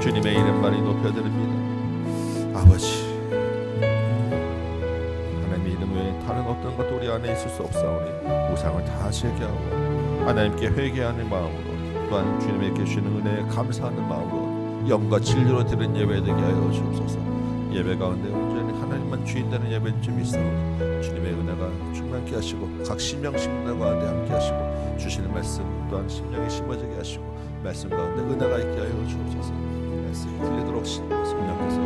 주님의 이름만이 높여드립니다. 아버지, 하나님의 이름 외에 다른 어떤 것도 우리 안에 있을 수 없사오니 우상을 다 제거하고 하나님께 회개하는 마음으로, 또한 주님에게 주시는 은혜에 감사하는 마음으로 영과 진리로 드린 예배 되게 하여 주옵소서. 예배 가운데 온전히 하나님만 주인 되는 예배인 줄 믿사오니 주님의 은혜가 충만케 하시고 각 심령 심령 가운데 함께 하시고 주시는 말씀 또한 심령에 심어지게 하시고 말씀 가운데 은혜가 있게 하여 주옵소서. 말씀이 들리도록 성령께서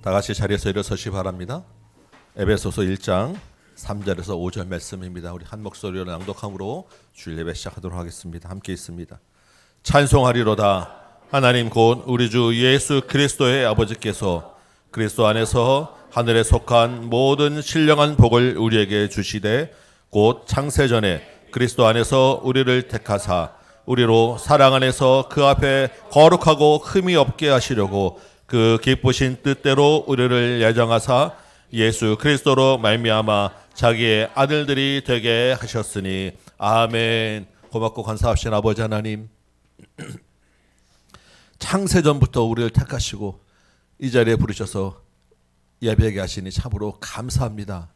다 같이 자리에서 일어서시 바랍니다. 에베소서 1장 3절에서 5절 말씀입니다. 우리 한 목소리로 낭독함으로 주일 예배 시작하도록 하겠습니다. 함께 있습니다. 찬송하리로다. 하나님 곧 우리 주 예수 그리스도의 아버지께서 그리스도 안에서 하늘에 속한 모든 신령한 복을 우리에게 주시되 곧 창세전에 그리스도 안에서 우리를 택하사 우리로 사랑 안에서 그 앞에 거룩하고 흠이 없게 하시려고 그 기쁘신 뜻대로 우리를 예정하사 예수 그리스도로 말미암아 자기의 아들들이 되게 하셨으니 아멘. 고맙고 감사하신 아버지 하나님, 창세전부터 우리를 택하시고 이 자리에 부르셔서 예배하게 하시니 참으로 감사합니다.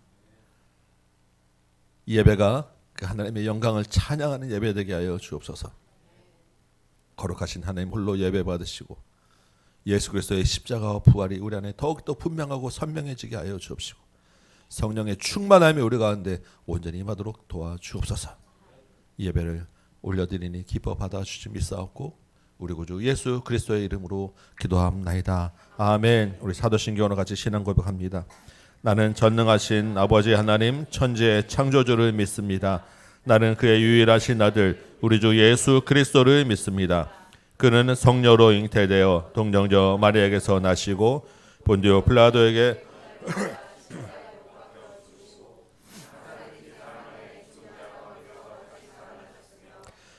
이 예배가 그 하나님의 영광을 찬양하는 예배 되게 하여 주옵소서. 거룩하신 하나님 홀로 예배 받으시고 예수 그리스도의 십자가와 부활이 우리 안에 더욱더 분명하고 선명해지게 하여 주옵시고 성령의 충만함이 우리 가운데 온전히 임하도록 도와주옵소서. 이 예배를 올려드리니 기뻐 받아주시 믿사옵고 우리 구주 예수 그리스도의 이름으로 기도합나이다. 아멘. 우리 사도신경으로 같이 신앙 고백합니다. 나는 전능하신 아버지 하나님 천지의 창조주를 믿습니다. 나는 그의 유일하신 아들 우리 주 예수 그리스도를 믿습니다. 그는 성녀로 잉태되어 동정녀 마리아에게서 나시고 본디오 필라도에게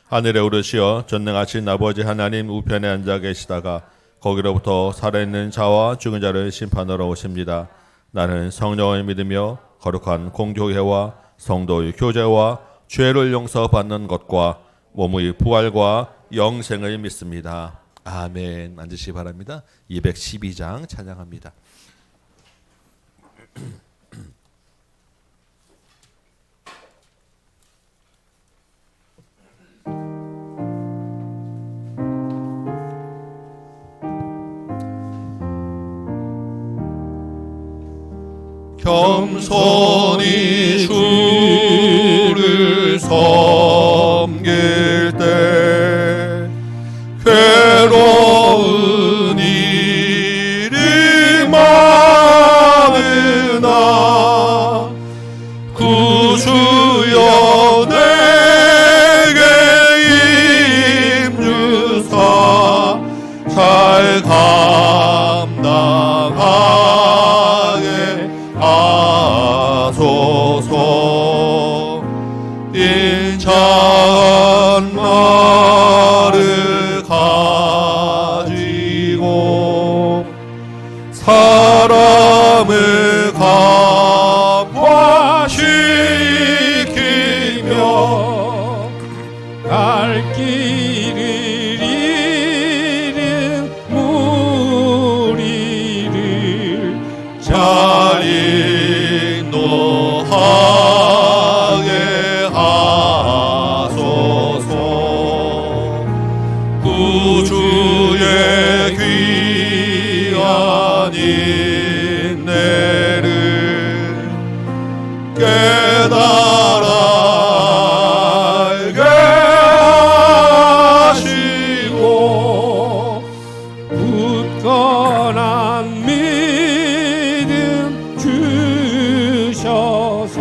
하늘에 오르시어 전능하신 아버지 하나님 우편에 앉아 계시다가 거기로부터 살아있는 자와 죽은 자를 심판하러 오십니다. 나는 성령을 믿으며 거룩한 공교회와 성도의 교제와 죄를 용서받는 것과 몸의 부활과 영생을 믿습니다. 아멘. 앉으시기 바랍니다. 212장 찬양합니다. 겸손히 주를 섬길 때 괴로운 일이 많으나 구주여 내게 임주사 잘 감당하게 하소서. 인자한 말을 가지고 사람을 감화시키며 갈 길을 잃은 무리를 잘 인도하게 하소서. 구주의 귀한 인내를 깨달아 알게 하시고 굳건한 믿음 주셔서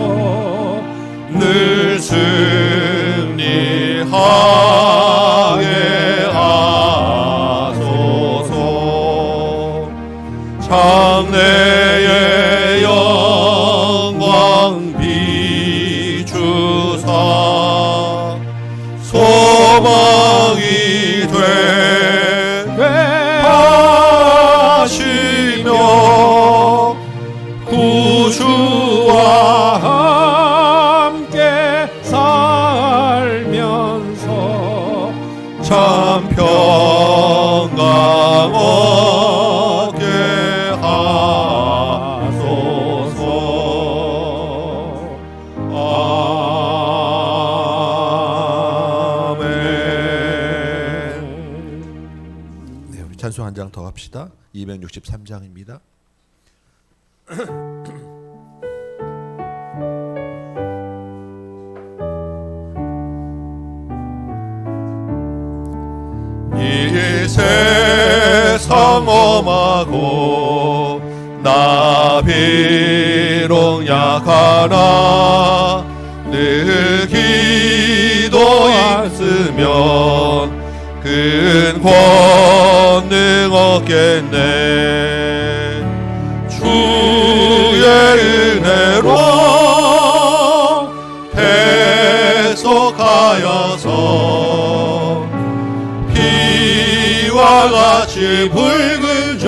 늘 승리하게 하소서. 장래의 영 소망이 되하시며 구주와 함께 살면서 참 평강 얻게 하소서. 아멘. 네, 우리 찬송 한 장 더 합시다. 263장입니다. 이 세상 험하고 나 비록 약하나 늘 기도 있으면 큰 권능 얻겠네. 주의 은혜로 계속하여서 피와 같이 붉은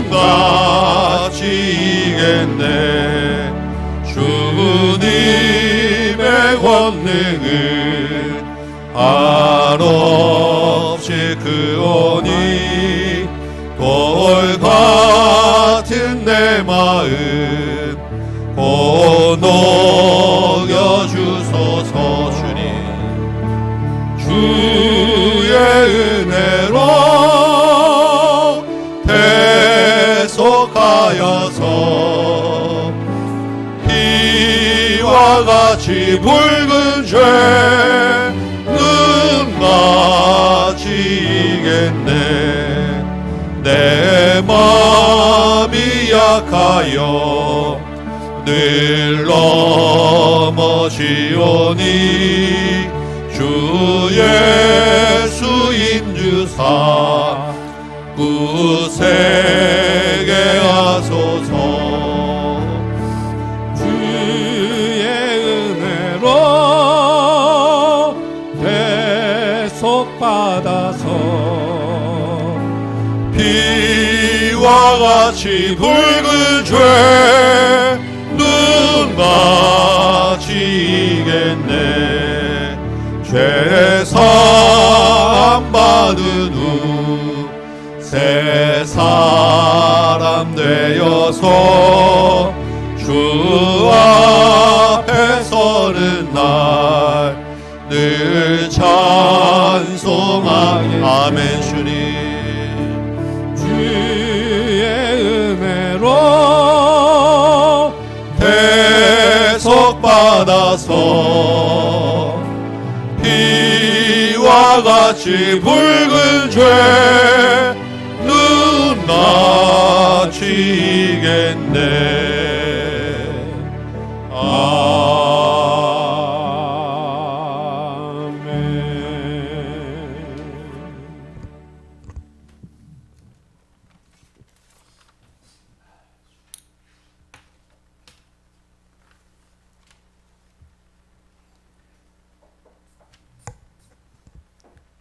죄음같이 이겠네. 주님의 권능은 한없이 크오니 돌 같은 내 마음 곧 녹여주소서. 주의 은혜로 계속하여서 피와 같이 붉은 죄음같이 이겠네. 내 마음이 약하여 늘 넘어지오니 주 예수 인주사 구세게 하소서. 주의 은혜로 대속받아서 피와 같이 붉은 죄 눈같이 이겠네. 죄사함 받은 후 새 사람 되어서 주 앞에 서는 날 늘 찬송하게. 아멘. 주님 주의 은혜로 대속받아서 피와 같이 붉은 죄 눈같이 이겠네.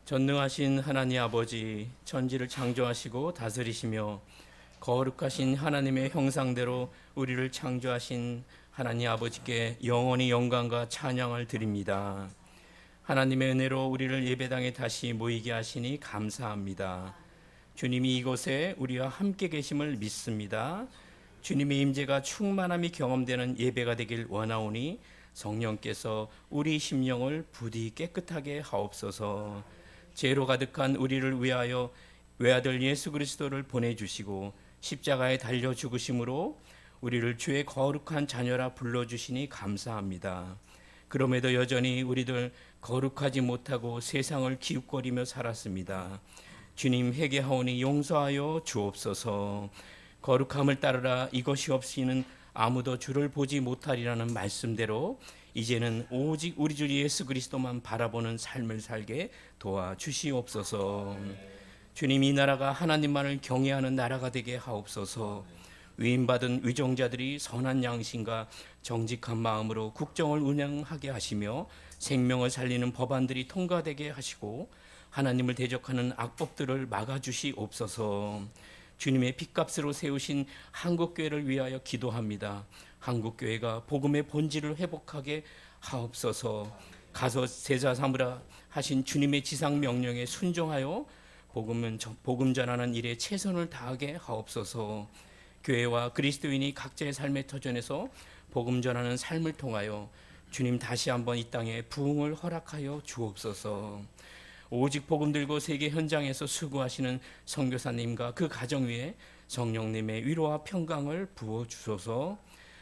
전능하신 하나님 아버지, 천지를 창조하시고 다스리시며 거룩하신 하나님의 형상대로 우리를 창조하신 하나님 아버지께 영원히 영광과 찬양을 드립니다. 하나님의 은혜로 우리를 예배당에 다시 모이게 하시니 감사합니다. 주님이 이곳에 우리와 함께 계심을 믿습니다. 주님의 임재가 충만함이 경험되는 예배가 되길 원하오니 성령께서 우리 심령을 부디 깨끗하게 하옵소서. 죄로 가득한 우리를 위하여 외아들 예수 그리스도를 보내주시고 십자가에 달려 죽으심으로 우리를 주의 거룩한 자녀라 불러주시니 감사합니다. 그럼에도 여전히 우리들 거룩하지 못하고 세상을 기웃거리며 살았습니다. 주님, 회개하오니 용서하여 주옵소서. 거룩함을 따르라. 이것이 없이는 아무도 주를 보지 못하리라는 말씀대로 이제는 오직 우리 주 예수 그리스도만 바라보는 삶을 살게 도와주시옵소서. 주님, 이 나라가 하나님만을 경외하는 나라가 되게 하옵소서. 위임받은 위정자들이 선한 양심과 정직한 마음으로 국정을 운영하게 하시며 생명을 살리는 법안들이 통과되게 하시고 하나님을 대적하는 악법들을 막아주시옵소서. 주님의 핏값으로 세우신 한국교회를 위하여 기도합니다. 한국교회가 복음의 본질을 회복하게 하옵소서. 가서 제자 삼으라 하신 주님의 지상 명령에 순종하여 복음 전하는 일에 최선을 다하게 하옵소서. 교회와 그리스도인이 각자의 삶의 터전에서 복음 전하는 삶을 통하여 주님 다시 한번 이 땅에 부흥을 허락하여 주옵소서. 오직 복음 들고 세계 현장에서 수고하시는 선교사님과 그 가정 위에 성령님의 위로와 평강을 부어 주소서.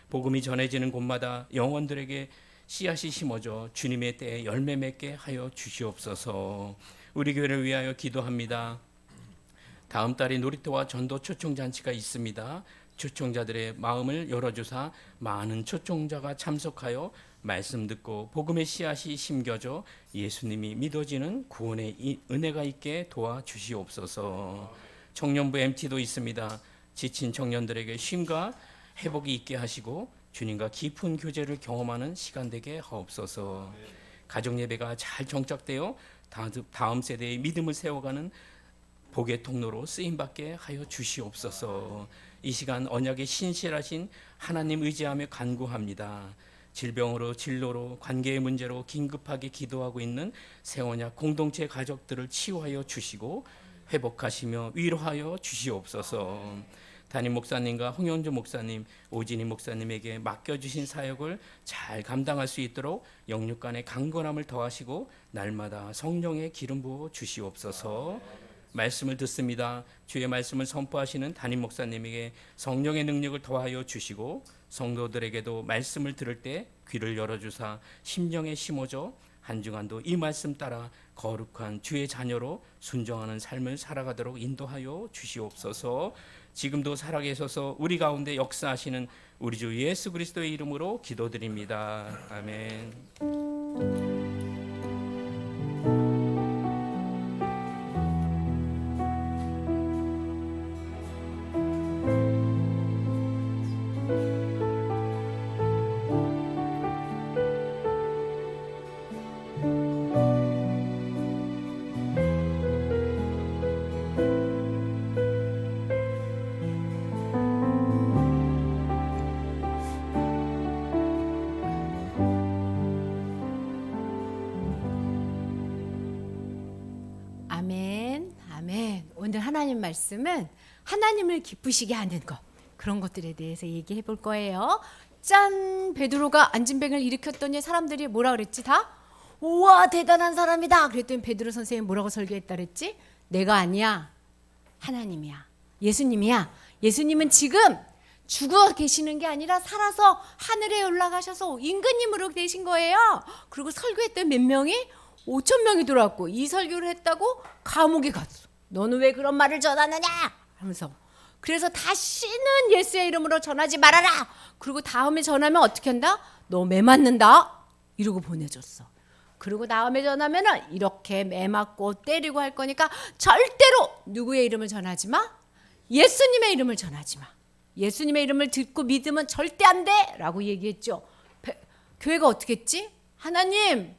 복음이 전해지는 곳마다 영혼들에게 씨앗이 심어져 주님의 때에 열매 맺게 하여 주시옵소서. 우리 교회를 위하여 기도합니다. 다음 달에 놀이터와 전도 초청잔치가 있습니다. 초청자들의 마음을 열어주사 많은 초청자가 참석하여 말씀 듣고 복음의 씨앗이 심겨져 예수님이 믿어지는 구원의 은혜가 있게 도와주시옵소서. 청년부 MT도 있습니다. 지친 청년들에게 쉼과 회복이 있게 하시고 주님과 깊은 교제를 경험하는 시간 되게 하옵소서. 가정 예배가 잘 정착되어 다음 세대의 믿음을 세워가는 복의 통로로 쓰임받게 하여 주시옵소서. 이 시간 언약의 신실하신 하나님 의지하며 간구합니다. 질병으로 진로로 관계의 문제로 긴급하게 기도하고 있는 새언약 공동체 가족들을 치유하여 주시고 회복하시며 위로하여 주시옵소서. 담임 목사님과 홍영주 목사님, 오진희 목사님에게 맡겨주신 사역을 잘 감당할 수 있도록 영육간의 강건함을 더하시고 날마다 성령의 기름 부어 주시옵소서. 말씀을 듣습니다. 주의 말씀을 선포하시는 담임 목사님에게 성령의 능력을 더하여 주시고 성도들에게도 말씀을 들을 때 귀를 열어주사 심령에 심어져 한 주간도 이 말씀 따라 거룩한 주의 자녀로 순종하는 삶을 살아가도록 인도하여 주시옵소서. 지금도 살아계셔서 우리 가운데 역사하시는 우리 주 예수 그리스도의 이름으로 기도드립니다. 아멘. 아멘, 아멘. 오늘 하나님 말씀은 하나님을 기쁘시게 하는 것, 그런 것들에 대해서 얘기해 볼 거예요. 짠! 베드로가 안진뱅을 일으켰더니 사람들이 뭐라 그랬지? 다? 우와, 대단한 사람이다. 그랬더니 베드로 선생님 뭐라고 설교했다 그랬지? 내가 아니야. 하나님이야. 예수님이야. 예수님은 지금 죽어 계시는 게 아니라 살아서 하늘에 올라가셔서 임금님으로 되신 거예요. 그리고 설교했던 몇 명이? 5,000명이 들어왔고 이 설교를 했다고 감옥에 갔어. 너는 왜 그런 말을 전하느냐 하면서. 그래서 다시는 예수의 이름으로 전하지 말아라. 그리고 다음에 전하면 어떻게 한다? 너 매 맞는다 이러고 보내줬어. 그리고 다음에 전하면은 이렇게 매 맞고 때리고 할 거니까 절대로 누구의 이름을 전하지 마. 예수님의 이름을 전하지 마. 예수님의 이름을 듣고 믿으면 절대 안 돼 라고 얘기했죠. 교회가 어떻게 했지? 하나님은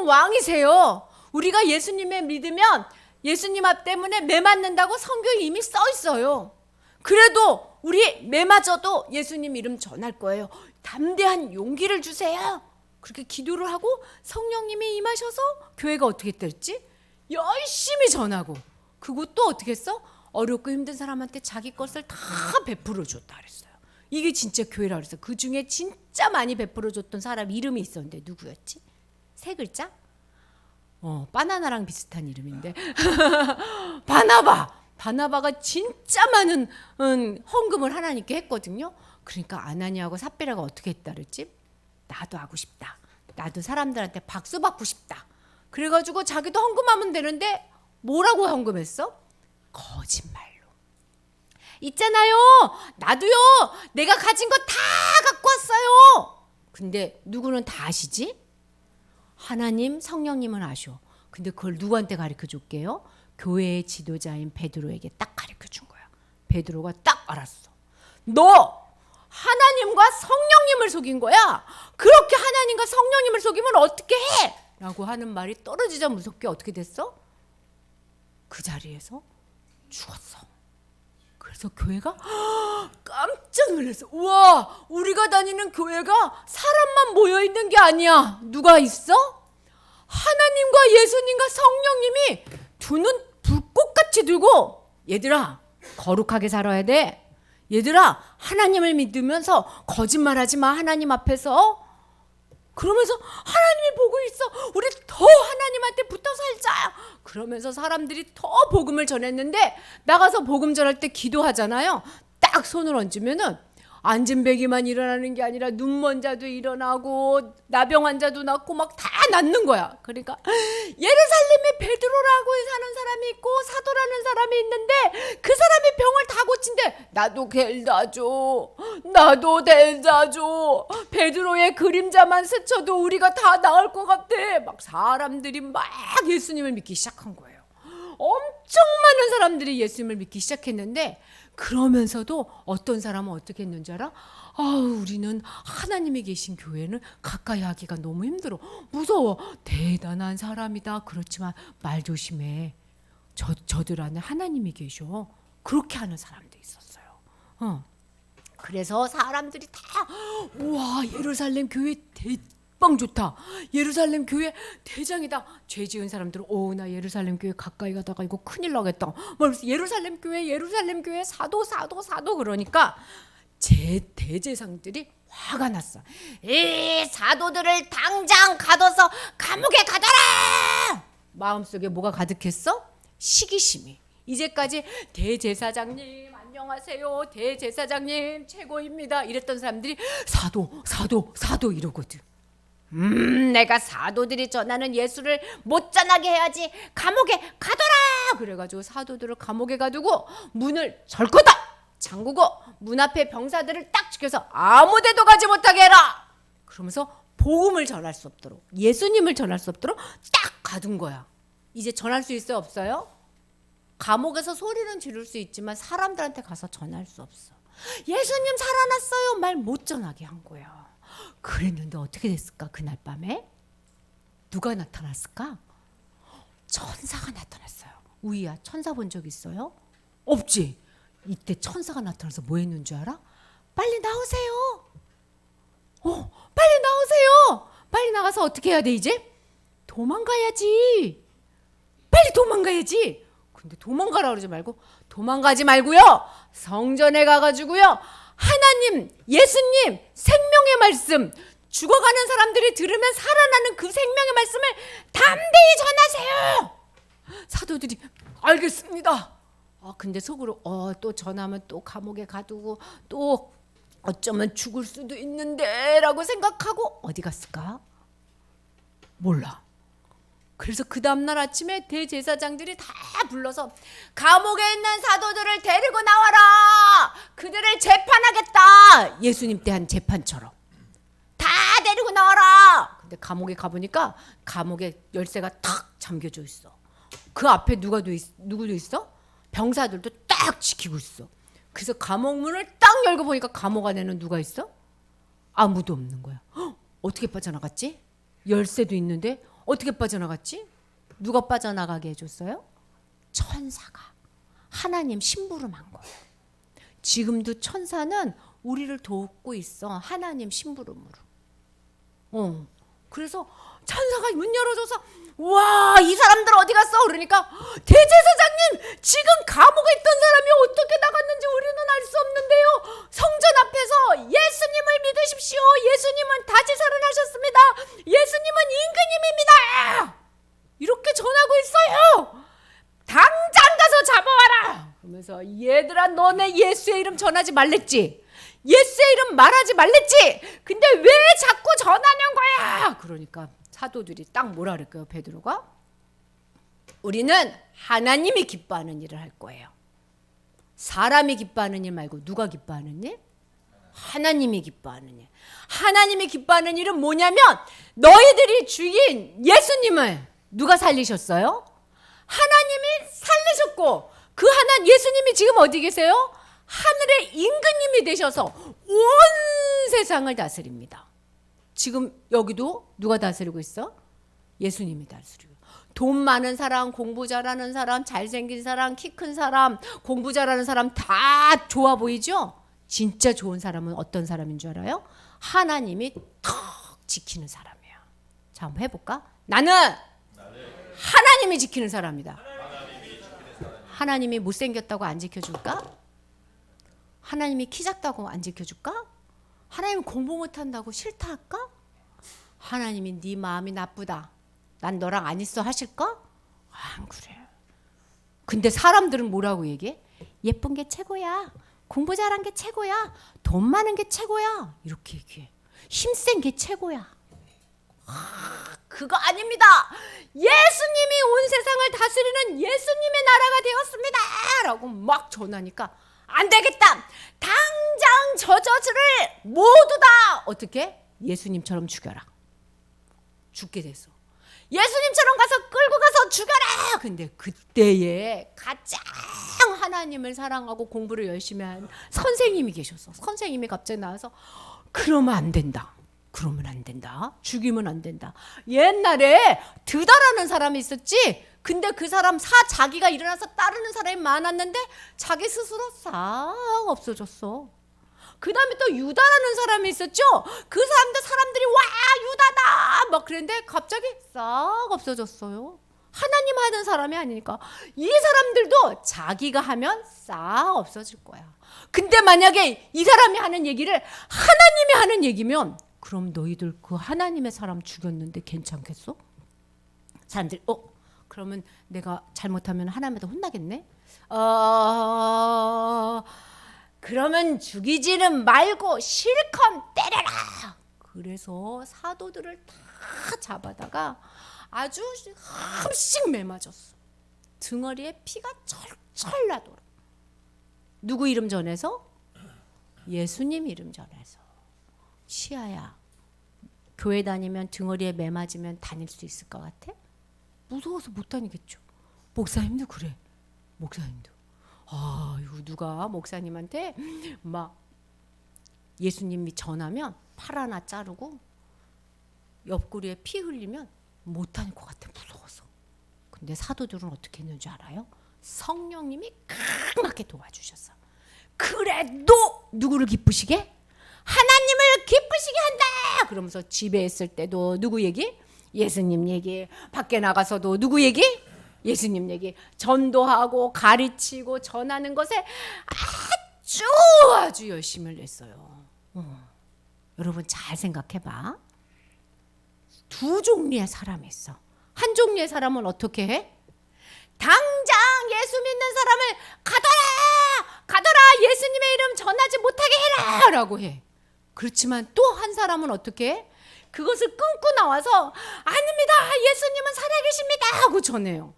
왕이세요. 우리가 예수님을 믿으면 예수님 앞 때문에 매 맞는다고 성경에 이미 써 있어요. 그래도 우리 매 맞아도 예수님 이름 전할 거예요. 담대한 용기를 주세요. 그렇게 기도를 하고 성령님이 임하셔서 교회가 어떻게 됐지? 열심히 전하고. 그리고 또 어떻게 했어? 어렵고 힘든 사람한테 자기 것을 다 베풀어 줬다 그랬어요. 이게 진짜 교회라 그랬어요. 그 중에 진짜 많이 베풀어 줬던 사람 이름이 있었는데 누구였지? 세 글자? 바나나랑 비슷한 이름인데 바나바가 진짜 많은 헌금을 하나님께 했거든요. 그러니까 아나니아하고 삽비라가 어떻게 했다 그랬지? 나도 하고 싶다. 나도 사람들한테 박수 받고 싶다. 그래가지고 자기도 헌금하면 되는데 뭐라고 헌금했어? 거짓말로. 있잖아요. 나도요. 내가 가진 거 다 갖고 왔어요. 근데 누구는 다 아시지? 하나님, 성령님은 아셔. 근데 그걸 누구한테 가르쳐 줄게요? 교회의 지도자인 베드로에게 딱 가르쳐 준 거야. 베드로가 딱 알았어. 너 하나님과 성령님을 속인 거야. 그렇게 하나님과 성령님을 속이면 어떻게 해? 라고 하는 말이 떨어지자 무섭게 어떻게 됐어? 그 자리에서 죽었어. 그래서 교회가 깜짝 놀랐어. 우와, 우리가 다니는 교회가 사람만 모여있는 게 아니야. 누가 있어? 하나님과 예수님과 성령님이 두 눈 불꽃같이 들고, 얘들아 거룩하게 살아야 돼. 얘들아 하나님을 믿으면서 거짓말하지 마. 하나님 앞에서. 그러면서 하나님이 보고 있어. 우리 더 하나님한테 붙어 살자. 그러면서 사람들이 더 복음을 전했는데, 나가서 복음 전할 때 기도하잖아요. 딱 손을 얹으면은 앉은 배기만 일어나는 게 아니라 눈먼 자도 일어나고 나병 환자도 낫고 막 다 낫는 거야. 그러니까 예루살렘에 베드로라고 사는 사람이 있고 사도라는 사람이 있는데, 그 사람이 병을 다 고친대. 나도 데려다 줘. 나도 데려다 줘. 베드로의 그림자만 스쳐도 우리가 다 나을 것 같아. 막 사람들이 막 예수님을 믿기 시작한 거예요. 엄청 많은 사람들이 예수님을 믿기 시작했는데, 그러면서도 어떤 사람은 어떻게 했는지 알아? 우리는 하나님이 계신 교회는 가까이 하기가 너무 힘들어. 무서워. 대단한 사람이다. 그렇지만 말 조심해. 저들 안에 하나님이 계셔. 그렇게 하는 사람도 있었어요. 그래서 사람들이 다, 우와, 예루살렘 교회 대빵 좋다. 예루살렘 교회 대장이다. 죄 지은 사람들은 나 예루살렘 교회 가까이 가다가 이거 큰일 나겠다. 예루살렘 교회 사도 그러니까 대제상들이 화가 났어. 이 사도들을 당장 가둬서 감옥에 가둬라. 마음속에 뭐가 가득했어? 시기심이. 이제까지 대제사장님 안녕하세요, 대제사장님 최고입니다 이랬던 사람들이 사도 이러거든. 내가 사도들이 전하는 예수를 못 전하게 해야지. 감옥에 가둬라. 그래가지고 사도들을 감옥에 가두고 문을 절거다 잠그고 문 앞에 병사들을 딱 지켜서 아무 데도 가지 못하게 해라. 그러면서 복음을 전할 수 없도록, 예수님을 전할 수 없도록 딱 가둔 거야. 이제 전할 수 있어요, 없어요? 감옥에서 소리는 지를 수 있지만 사람들한테 가서 전할 수 없어. 예수님 살아났어요 말 못 전하게 한 거야. 그랬는데 어떻게 됐을까? 그날 밤에 누가 나타났을까? 천사가 나타났어요. 우이야, 천사 본 적 있어요? 없지? 이때 천사가 나타나서 뭐 했는 줄 알아? 빨리 나오세요. 빨리 나오세요. 빨리 나가서 어떻게 해야 돼? 이제 도망가야지. 빨리 도망가야지. 근데 도망가라 그러지 말고, 도망가지 말고요, 성전에 가가지고요, 하나님, 예수님 생명의 말씀, 죽어가는 사람들이 들으면 살아나는 그 생명의 말씀을 담대히 전하세요. 사도들이 알겠습니다. 근데 속으로 또 전하면 또 감옥에 가두고 또 어쩌면 죽을 수도 있는데 라고 생각하고 어디 갔을까? 몰라. 그래서 그 다음날 아침에 대제사장들이 다 불러서 감옥에 있는 사도들을 데리고 나와라. 그들을 재판하겠다. 예수님 때 한 재판처럼 다 데리고 나와라. 근데 감옥에 가보니까 감옥에 열쇠가 탁 잠겨져 있어. 그 앞에 누구도 있어? 병사들도 딱 지키고 있어. 그래서 감옥 문을 딱 열고 보니까 감옥 안에는 누가 있어? 아무도 없는 거야. 어떻게 빠져나갔지? 열쇠도 있는데 어떻게 빠져나갔지? 누가 빠져나가게 해줬어요? 천사가. 하나님 심부름한 거예요. 지금도 천사는 우리를 돕고 있어. 하나님 심부름으로. 그래서 천사가 문 열어줘서 와, 이 사람들 어디 갔어? 그러니까 대제사장님, 지금 감옥에 있던 사람이 어떻게 나갔는지 우리는 알 수 없는데요. 성전 앞에서 예수님을 믿으십시오. 예수님은 다시 살아나셨습니다. 예수님은 임금님입니다. 이렇게 전하고 있어요. 당장 가서 잡아와라. 그러면서 얘들아, 너네 예수의 이름 전하지 말랬지? 예수의 이름 말하지 말랬지? 근데 왜 자꾸 전하는 거야? 그러니까 사도들이 딱 뭐라 그럴까요? 베드로가 우리는 하나님이 기뻐하는 일을 할 거예요. 사람이 기뻐하는 일 말고 누가 기뻐하는 일? 하나님이 기뻐하는 일. 하나님이 기뻐하는 일은 뭐냐면 너희들이 죽인 예수님을 누가 살리셨어요? 하나님이 살리셨고, 그 예수님이 지금 어디 계세요? 하늘의 임금님이 되셔서 온 세상을 다스립니다. 지금 여기도 누가 다스리고 있어? 예수님이 다스리고. 돈 많은 사람, 공부 잘하는 사람, 잘생긴 사람, 키 큰 사람, 공부 잘하는 사람 다 좋아 보이죠? 진짜 좋은 사람은 어떤 사람인 줄 알아요? 하나님이 턱 지키는 사람이에요. 자, 한번 해볼까? 나는 하나님이 지키는 사람이다. 하나님이 못생겼다고 안 지켜줄까? 하나님이 키 작다고 안 지켜줄까? 하나님 공부 못한다고 싫다 할까? 하나님이 네 마음이 나쁘다, 난 너랑 안 있어 하실까? 안 그래. 근데 사람들은 뭐라고 얘기해? 예쁜 게 최고야, 공부 잘한 게 최고야, 돈 많은 게 최고야, 이렇게 얘기해. 힘센 게 최고야. 그거 아닙니다. 예수님이 온 세상을 다스리는 예수님의 나라가 되었습니다 라고 막 전하니까 안 되겠다, 당장 저 저주를 모두 다 어떻게? 예수님처럼 죽여라. 죽게 됐어. 예수님처럼 가서 끌고 가서 죽여라. 근데 그때에 가장 하나님을 사랑하고 공부를 열심히 한 선생님이 계셨어. 선생님이 갑자기 나와서 그러면 안 된다, 그러면 안 된다, 죽이면 안 된다. 옛날에 드다라는 사람이 있었지. 근데 그 사람 자기가 일어나서 따르는 사람이 많았는데 자기 스스로 싹 없어졌어. 그 다음에 또 유다라는 사람이 있었죠. 그 사람도 사람들이 와 유다다 막 그랬는데 갑자기 싹 없어졌어요. 하나님 하는 사람이 아니니까. 이 사람들도 자기가 하면 싹 없어질 거야. 근데 만약에 이 사람이 하는 얘기를 하나님이 하는 얘기면 그럼 너희들 그 하나님의 사람 죽였는데 괜찮겠어? 사람들이 그러면 내가 잘못하면 하나님한테 혼나겠네? 그러면 죽이지는 말고 실컷 때려라. 그래서 사도들을 다 잡아다가 아주 흠씩 매맞았어. 등허리에 피가 철철 나도록. 누구 이름 전해서? 예수님 이름 전해서. 시아야, 교회 다니면 등허리에 매맞으면 다닐 수 있을 것 같아? 무서워서 못 다니겠죠. 목사님도 그래. 목사님도. 이거 누가 목사님한테 막 예수님이 전하면 팔 하나 자르고 옆구리에 피 흘리면 못 다닐 것 같아, 무서워서. 근데 사도들은 어떻게 했는 줄 알아요? 성령님이 강하게 도와주셨어. 그래도 누구를 기쁘시게? 하나님을 기쁘시게 한다. 그러면서 집에 있을 때도 누구 얘기? 예수님 얘기. 밖에 나가서도 누구 얘기? 예수님 얘기. 전도하고 가르치고 전하는 것에 아주 열심을 냈어요. 여러분 잘 생각해봐. 두 종류의 사람이 있어. 한 종류의 사람은 어떻게 해? 당장 예수 믿는 사람을 가더라 예수님의 이름 전하지 못하게 해라 라고 해. 그렇지만 또 한 사람은 어떻게 해? 그것을 끊고 나와서 아닙니다, 예수님은 살아계십니다 하고 전해요.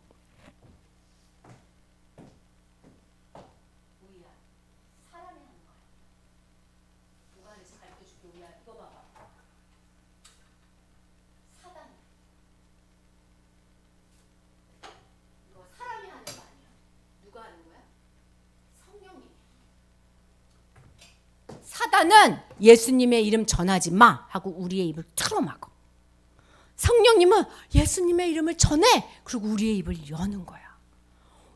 사단은 예수님의 이름 전하지 마 하고 우리의 입을 틀어막어. 성령님은 예수님의 이름을 전해. 그리고 우리의 입을 여는 거야.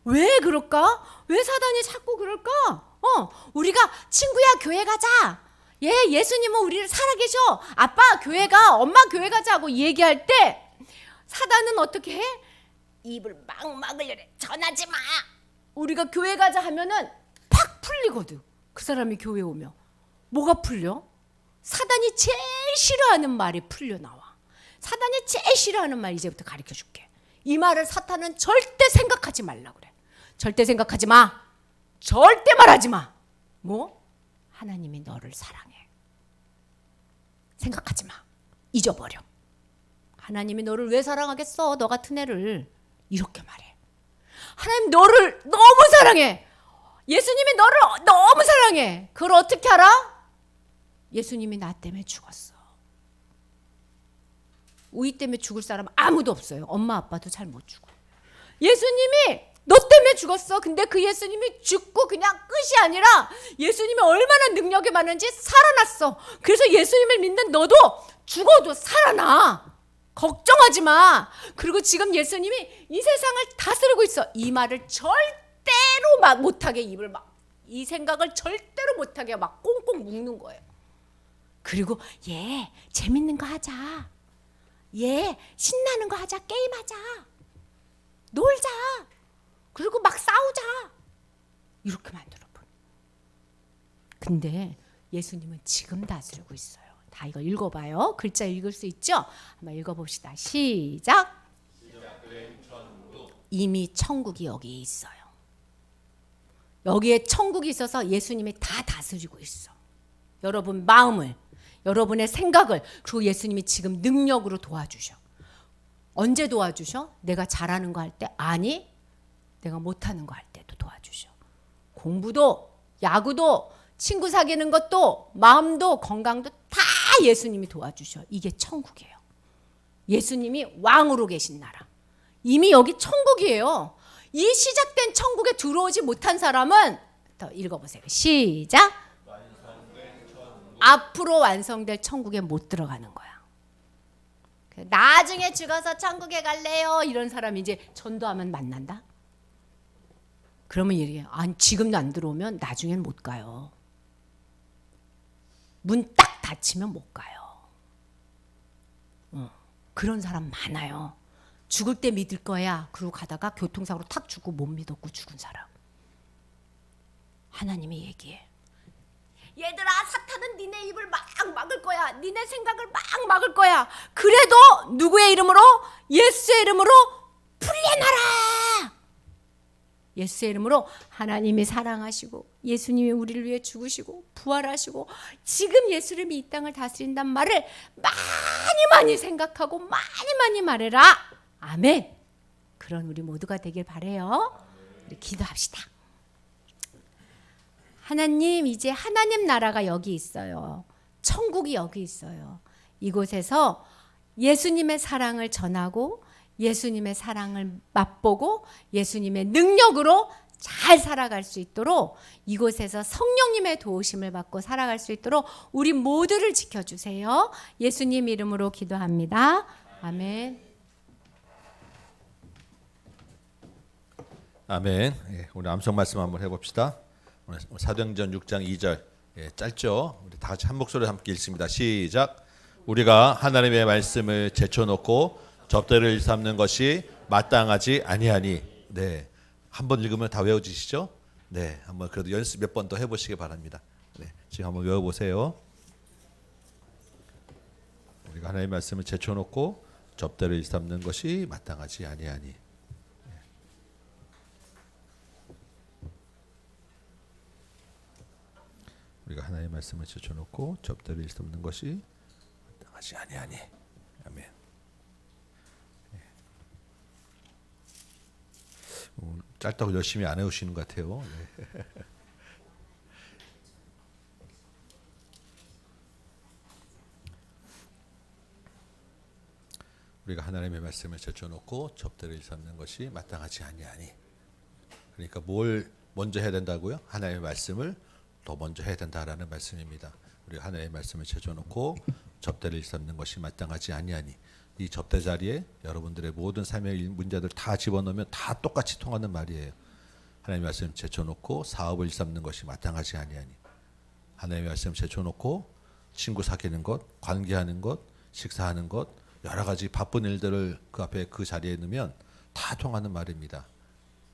왜 그럴까? 왜 사단이 자꾸 그럴까? 우리가 친구야 교회 가자. 예수님은 우리를 살아계셔. 아빠 교회 가. 엄마 교회 가자 하고 얘기할 때 사단은 어떻게 해? 입을 막 막으려래. 전하지 마. 우리가 교회 가자 하면은 팍 풀리거든. 그 사람이 교회 오면. 뭐가 풀려? 사단이 제일 싫어하는 말이 풀려 나와. 사단이 제일 싫어하는 말 이제부터 가르쳐 줄게. 이 말을 사탄은 절대 생각하지 말라 그래. 절대 생각하지 마. 절대 말하지 마. 뭐? 하나님이 너를 사랑해. 생각하지 마. 잊어버려. 하나님이 너를 왜 사랑하겠어? 너 같은 애를. 이렇게 말해. 하나님 너를 너무 사랑해. 예수님이 너를 너무 사랑해. 그걸 어떻게 알아? 예수님이 나 때문에 죽었어. 우리 때문에 죽을 사람 아무도 없어요. 엄마 아빠도 잘 못 죽어. 예수님이 너 때문에 죽었어. 근데 그 예수님이 죽고 그냥 끝이 아니라 예수님이 얼마나 능력이 많은지 살아났어. 그래서 예수님을 믿는 너도 죽어도 살아나. 걱정하지 마. 그리고 지금 예수님이 이 세상을 다스리고 있어. 이 말을 절대로 막 못하게 입을 막 이 생각을 절대로 못하게 막 꽁꽁 묶는 거예요. 그리고 재밌는 거 하자. 신나는 거 하자. 게임하자. 놀자. 그리고 막 싸우자. 이렇게 만들어버려. 근데 예수님은 지금 다스리고 있어요. 다 이거 읽어봐요. 글자 읽을 수 있죠? 한번 읽어봅시다. 시작. 이미 천국이 여기 있어요. 여기에 천국이 있어서 예수님이 다 다스리고 있어. 여러분 마음을, 여러분의 생각을. 그리고 예수님이 지금 능력으로 도와주셔. 언제 도와주셔? 내가 잘하는 거 할 때? 아니, 내가 못하는 거 할 때도 도와주셔. 공부도, 야구도, 친구 사귀는 것도, 마음도, 건강도 다 예수님이 도와주셔. 이게 천국이에요. 예수님이 왕으로 계신 나라. 이미 여기 천국이에요. 이 시작된 천국에 들어오지 못한 사람은 더 읽어보세요. 시작. 앞으로 완성될 천국에 못 들어가는 거야. 나중에 죽어서 천국에 갈래요. 이런 사람이 이제 전도하면 만난다. 그러면 얘기해요. 아니, 지금도 안 들어오면 나중엔 못 가요. 문 딱 닫히면 못 가요. 그런 사람 많아요. 죽을 때 믿을 거야. 그러고 가다가 교통사고로 탁 죽고 못 믿었고 죽은 사람. 하나님이 얘기해. 얘들아, 사탄은 니네 입을 막 막을 거야. 니네 생각을 막 막을 거야. 그래도 누구의 이름으로? 예수의 이름으로 풀려나라. 예수의 이름으로 하나님이 사랑하시고 예수님이 우리를 위해 죽으시고 부활하시고 지금 예수님이 이 땅을 다스린단 말을 많이 생각하고 많이 말해라. 아멘. 그런 우리 모두가 되길 바라요. 우리 기도합시다. 하나님, 이제 하나님 나라가 여기 있어요. 천국이 여기 있어요. 이곳에서 예수님의 사랑을 전하고 예수님의 사랑을 맛보고 예수님의 능력으로 잘 살아갈 수 있도록 이곳에서 성령님의 도우심을 받고 살아갈 수 있도록 우리 모두를 지켜주세요. 예수님 이름으로 기도합니다. 아멘. 아멘. 오늘 암송 말씀 한번 해봅시다. 오늘 사도행전 6장 2절 짧죠? 우리 다 같이 한 목소리로 함께 읽습니다. 시작. 우리가 하나님의 말씀을 제쳐놓고 접대를 일삼는 것이 마땅하지 아니하니. 네, 한번 읽으면 다 외워지시죠? 네, 한번 그래도 연습 몇 번 더 해보시기 바랍니다. 네, 지금 한번 외워보세요. 우리가 하나님의 말씀을 제쳐놓고 접대를 일삼는 것이 마땅하지 아니하니. 우리가 하나님의 말씀을 제쳐놓고 접대를 일삼는 것이 마땅하지 아니하니. 아멘. 짧다고 열심히 안 해오시는 것 같아요. 네. 우리가 하나님의 말씀을 제쳐놓고 접대를 일삼는 것이 마땅하지 아니하니. 그러니까 뭘 먼저 해야 된다고요? 하나님의 말씀을 더 먼저 해야 된다라는 말씀입니다. 우리가 하나님의 말씀을 제쳐놓고 접대를 일삼는 것이 마땅하지 아니하니. 이 접대 자리에 여러분들의 모든 삶의 문제들 다 집어넣으면 다 똑같이 통하는 말이에요. 하나님의 말씀 제쳐놓고 사업을 일삼는 것이 마땅하지 아니하니. 하나님의 말씀 제쳐놓고 친구 사귀는 것, 관계하는 것, 식사하는 것, 여러 가지 바쁜 일들을 그 앞에 그 자리에 넣으면 다 통하는 말입니다.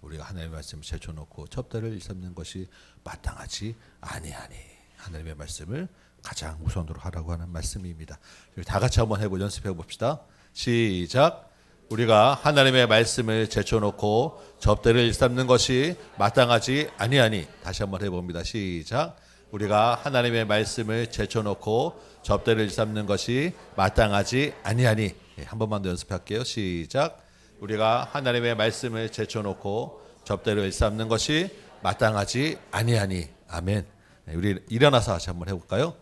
우리가 하나님의 말씀을 제쳐놓고 접대를 일삼는 것이 마땅하지 아니하니. 하나님의 말씀을 가장 우선으로 하라고 하는 말씀입니다. 다 같이 한번 연습해 봅시다. 시작. 우리가 하나님의 말씀을 제쳐놓고 접대를 일삼는 것이 마땅하지 아니하니. 다시 한번 해봅니다. 시작. 우리가 하나님의 말씀을 제쳐놓고 접대를 일삼는 것이 마땅하지 아니하니. 한 번만 더 연습할게요. 시작. 우리가 하나님의 말씀을 제쳐놓고 접대를 일삼는 것이 마땅하지 아니하니. 아멘. 우리 일어나서 다시 한번 해볼까요?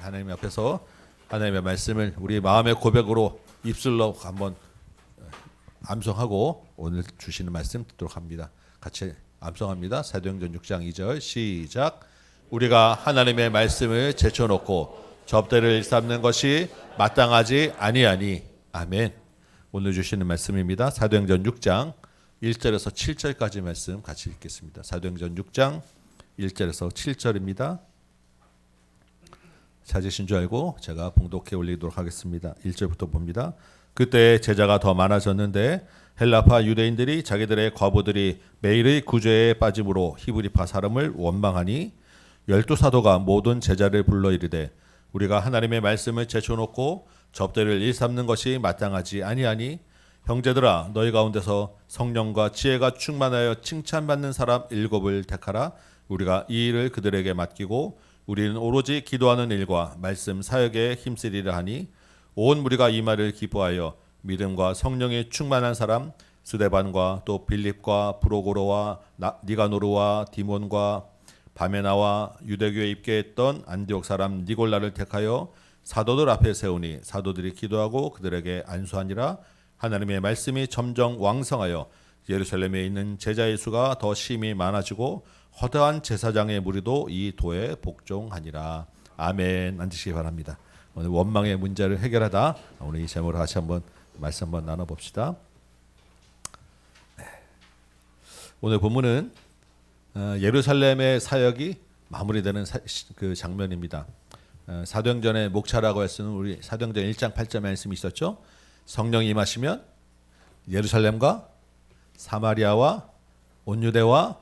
하나님 앞에서 하나님의 말씀을 우리 마음의 고백으로 입술로 한번 암송하고 오늘 주시는 말씀 듣도록 합니다. 같이 암송합니다. 사도행전 6장 2절 시작. 우리가 하나님의 말씀을 제쳐놓고 접대를 일삼는 것이 마땅하지 아니하니. 아멘. 오늘 주시는 말씀입니다. 사도행전 6장 1절에서 7절까지 말씀 같이 읽겠습니다. 사도행전 6장 1절에서 7절입니다. 찾으신 줄 알고 제가 봉독해 올리도록 하겠습니다. 1절부터 봅니다. 그때 제자가 더 많아졌는데 헬라파 유대인들이 자기들의 과부들이 매일의 구제에 빠짐으로 히브리파 사람을 원망하니 12사도가 모든 제자를 불러 이르되 우리가 하나님의 말씀을 제쳐놓고 접대를 일삼는 것이 마땅하지 아니하니 형제들아 너희 가운데서 성령과 지혜가 충만하여 칭찬받는 사람 7을 택하라. 우리가 이 일을 그들에게 맡기고 우리는 오로지 기도하는 일과 말씀 사역에 힘쓰리라 하니 온 무리가 이 말을 기뻐하여 믿음과 성령이 충만한 사람 스데반과 또 빌립과 브로고로와 니가노르와 디몬과 바메나와 유대교에 입계했던 안디옥 사람 니골라를 택하여 사도들 앞에 세우니 사도들이 기도하고 그들에게 안수하니라. 하나님의 말씀이 점점 왕성하여 예루살렘에 있는 제자의 수가 더 심히 많아지고 허다한 제사장의 무리도 이 도에 복종하니라. 아멘. 앉으시기 바랍니다. 오늘 원망의 문제를 해결하다 오늘 이 제목으로 같이 한번 말씀 한번 나눠봅시다. 오늘 본문은 예루살렘의 사역이 마무리되는 그 장면입니다. 사도행전의 목차라고 했으면 우리 사도행전 1장 8절 말씀이 있었죠. 성령이 임하시면 예루살렘과 사마리아와 온 유대와